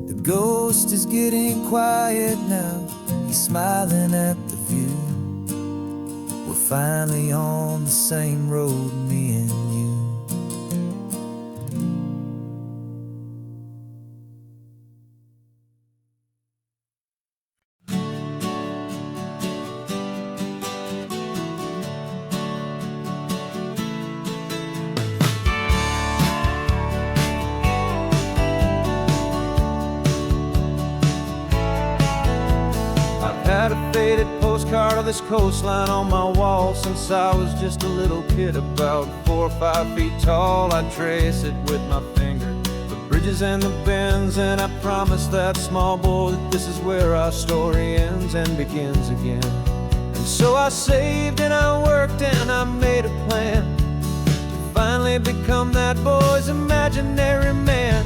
The ghost is getting quiet now, he's smiling at the view. We're finally on the same road, me and you. of this coastline on my wall since I was just a little kid, about 4 or 5 feet tall. I trace it with my finger, the bridges and the bends, and I promise that small boy that this is where our story ends and begins again. And so I saved and I worked and I made a plan to finally become that boy's imaginary man.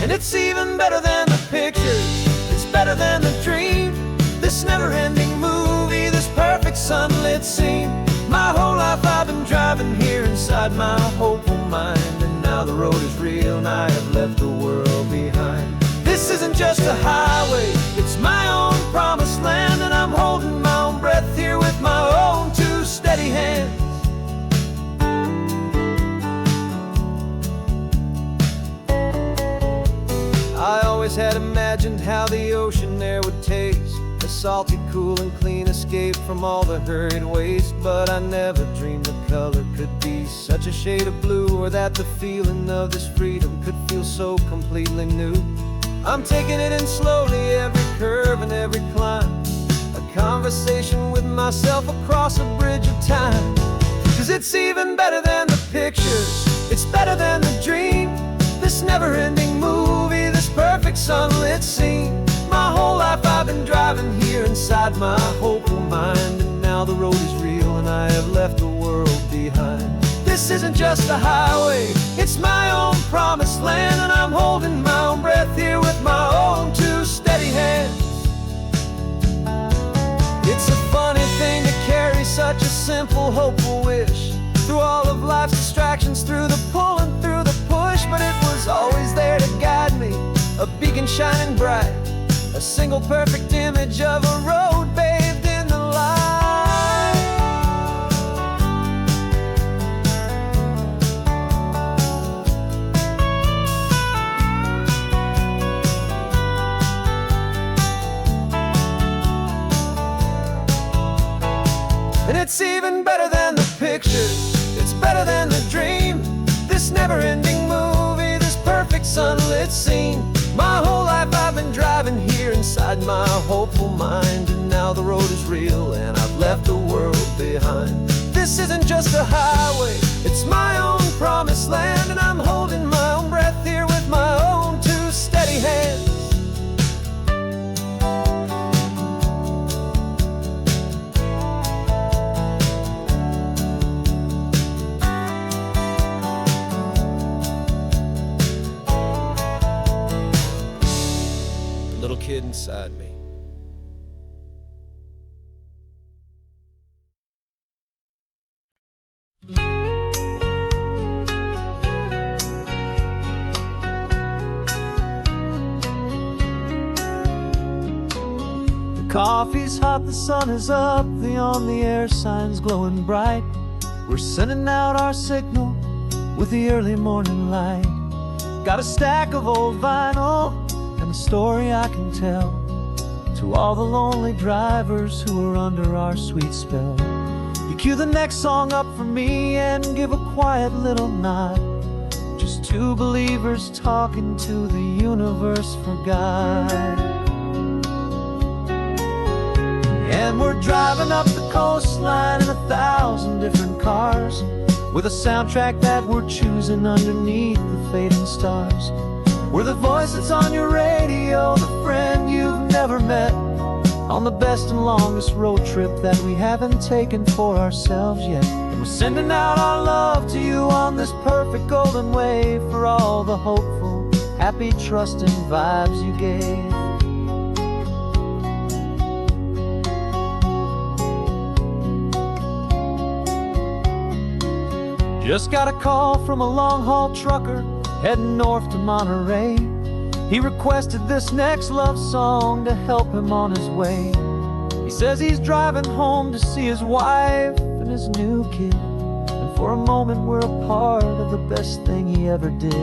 And it's even better than the pictures, it's better than the dream, this never-ending movie, this perfect sunlit scene. My whole life I've been driving here inside my hopeful mind, and now the road is real and I have left the world behind. This isn't just a highway, it's my own promised land, and I'm holding my own breath here with my own 2 steady hands. I always had imagined how the ocean air would taste, a salty, cool and clean escape from all the hurried waste. But I never dreamed the color could be such a shade of blue, or that the feeling of this freedom could feel so completely new. I'm taking it in slowly, every curve and every climb, a conversation with myself across a bridge of time. 'Cause it's even better than the pictures, it's better than the dream, this never-ending movie, this perfect sunlit scene. My whole life I've been driving here inside my hopeful mind, and now the road is real and I have left the world behind. This isn't just a highway, it's my own promised land, and I'm holding my own breath here with my own 2 steady hands. It's a funny thing to carry such a simple, hopeful wish through all of life's distractions, through the pull and through the push. But it was always there to guide me, a beacon shining bright, a single perfect image of a road bathed in the light. And it's even better than the pictures, it's better than the dream, this never-ending movie, this perfect sunlit scene. My whole life I've been driving here inside my hopeful mind, and now the road is real and I've left the world behind. This isn't just a highway, it's my own promised land, and I'm holding my own breath here with my own 2 steady hands. Little kid inside me. The coffee's hot, the sun is up, the on the air sign's glowing bright. We're sending out our signal with the early morning light. Got a stack of old vinyl and a story I can tell to all the lonely drivers who are under our sweet spell. You cue the next song up for me and give a quiet little nod, just 2 believers talking to the universe for God. And we're driving up the coastline in 1,000 different cars, with a soundtrack that we're choosing underneath the fading stars. We're the voice that's on your radio, the friend you've never met, on the best and longest road trip that we haven't taken for ourselves yet. And we're sending out our love to you on this perfect golden wave, for all the hopeful, happy, trusting vibes you gave. Just got a call from a long-haul trucker heading north to Monterey. He requested this next love song to help him on his way. He says he's driving home to see his wife and his new kid, and for a moment we're a part of the best thing he ever did.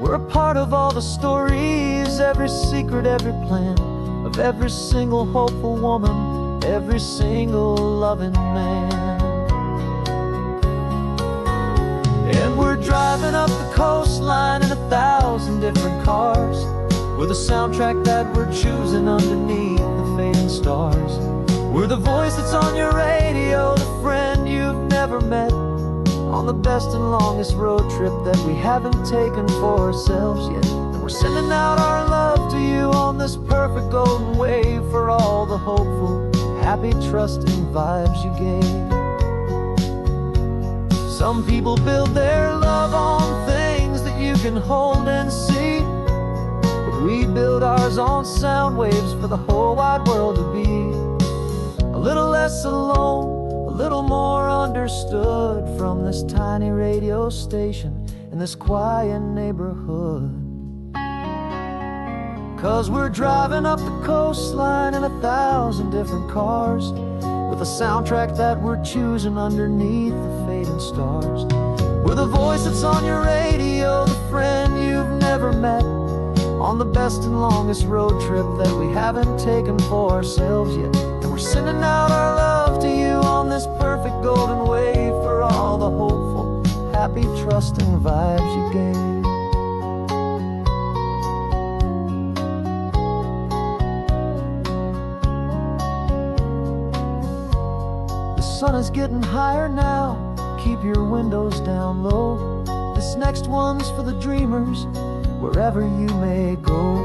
We're a part of all the stories, every secret, every plan, of every single hopeful woman, every single loving man. And we're driving up the coastline in 1,000 different cars, with a soundtrack that we're choosing underneath the fading stars. We're the voice that's on your radio, the friend you've never met, on the best and longest road trip that we haven't taken for ourselves yet. And we're sending out our love to you on this perfect golden wave for all the hopeful, happy, trusting vibes you gave. Some people build their love on things that you can hold and see, but we build ours on sound waves for the whole wide world to be a little less alone, a little more understood from this tiny radio station in this quiet neighborhood. 'Cause we're driving up the coastline in 1,000 different cars, with a soundtrack that we're choosing underneath the fading stars. We're the voice that's on your radio, the friend you've never met, on the best and longest road trip that we haven't taken for ourselves yet. And we're sending out our love to you on this perfect golden wave for all the hopeful, happy, trusting vibes you gave. The sun is getting higher now, keep your windows down low. This next one's for the dreamers, wherever you may go.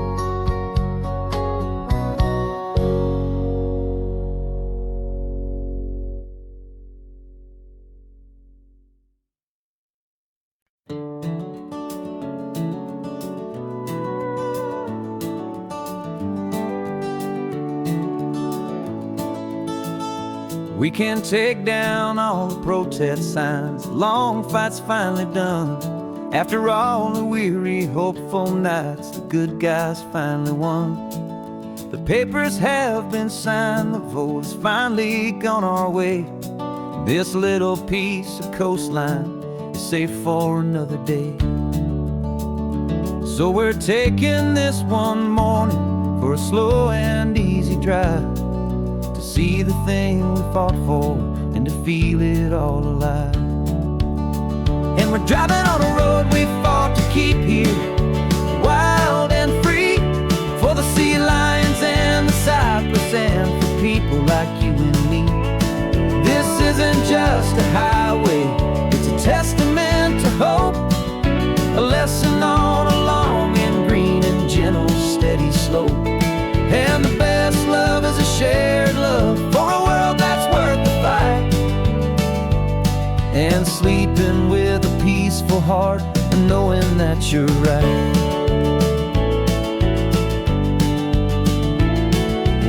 We can take down all the protest signs, long fight's finally done. After all the weary, hopeful nights, the good guys finally won. The papers have been signed, the vote has finally gone our way. This little piece of coastline is safe for another day. So we're taking this one morning for a slow and easy drive, to see the thing we fought for and to feel it all alive. And we're driving on a road we fought to keep here, wild and free, for the sea lions and the cypress and for people like you and me. This isn't just a highway, it's a testament to hope, a lesson on a long and green and gentle steady slope. And the best love is a shared love for a world that's worth the fight, and sleeping with a peaceful heart and knowing that you're right.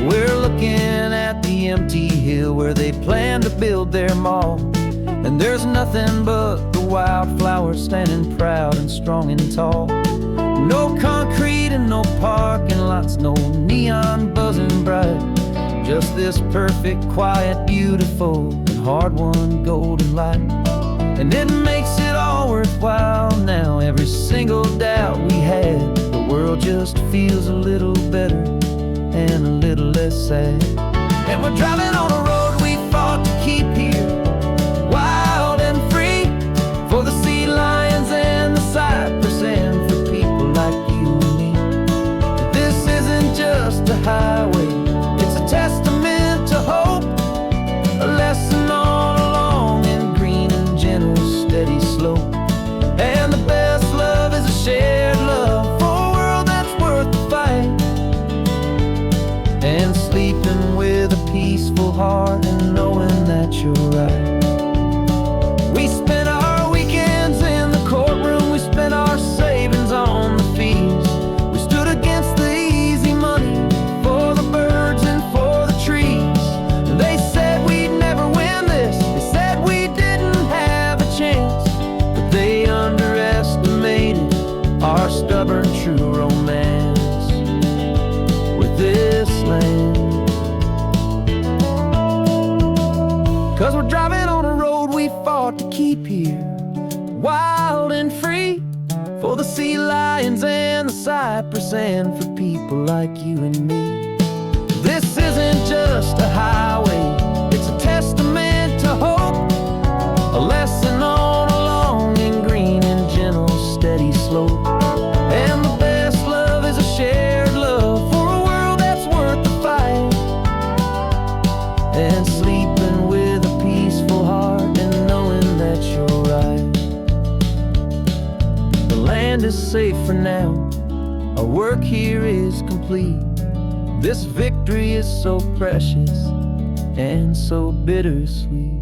We're looking at the empty hill where they plan to build their mall, and there's nothing but the wildflowers standing proud and strong and tall. No concrete and no parking lots, no neon buzzing bright, just this perfect, quiet, beautiful, and hard-won golden light. And it makes it all worthwhile now, every single doubt we had. The world just feels a little better and a little less sad. And we're driving on a road we fought to keep here, wild and free, for the sea lions and the cypress and for people like you and me. This isn't just a highway, it's a testament to hope, a lesson on a long and green and gentle steady slope. And the best love is a shared love for a world that's worth the fight, and sleeping with a peaceful heart and knowing that you're right. We spent our weekends in the courtroom, we spent our savings on the fees. We stood against the easy money for the birds and for the trees. They said we'd never win this, they said we didn't have a chance, but they underestimated our stubborn true romance with this land. 'Cause we're driving on a road we fought to keep here, wild and free, for the sea lions and the cypress and for people like you and me. This isn't just a highway, it's a testament to hope, a lesson on a long and green and gentle steady slope. And the best love is a shared love for a world that's worth the fight, land is safe for now. Our work here is complete. This victory is so precious and so bittersweet.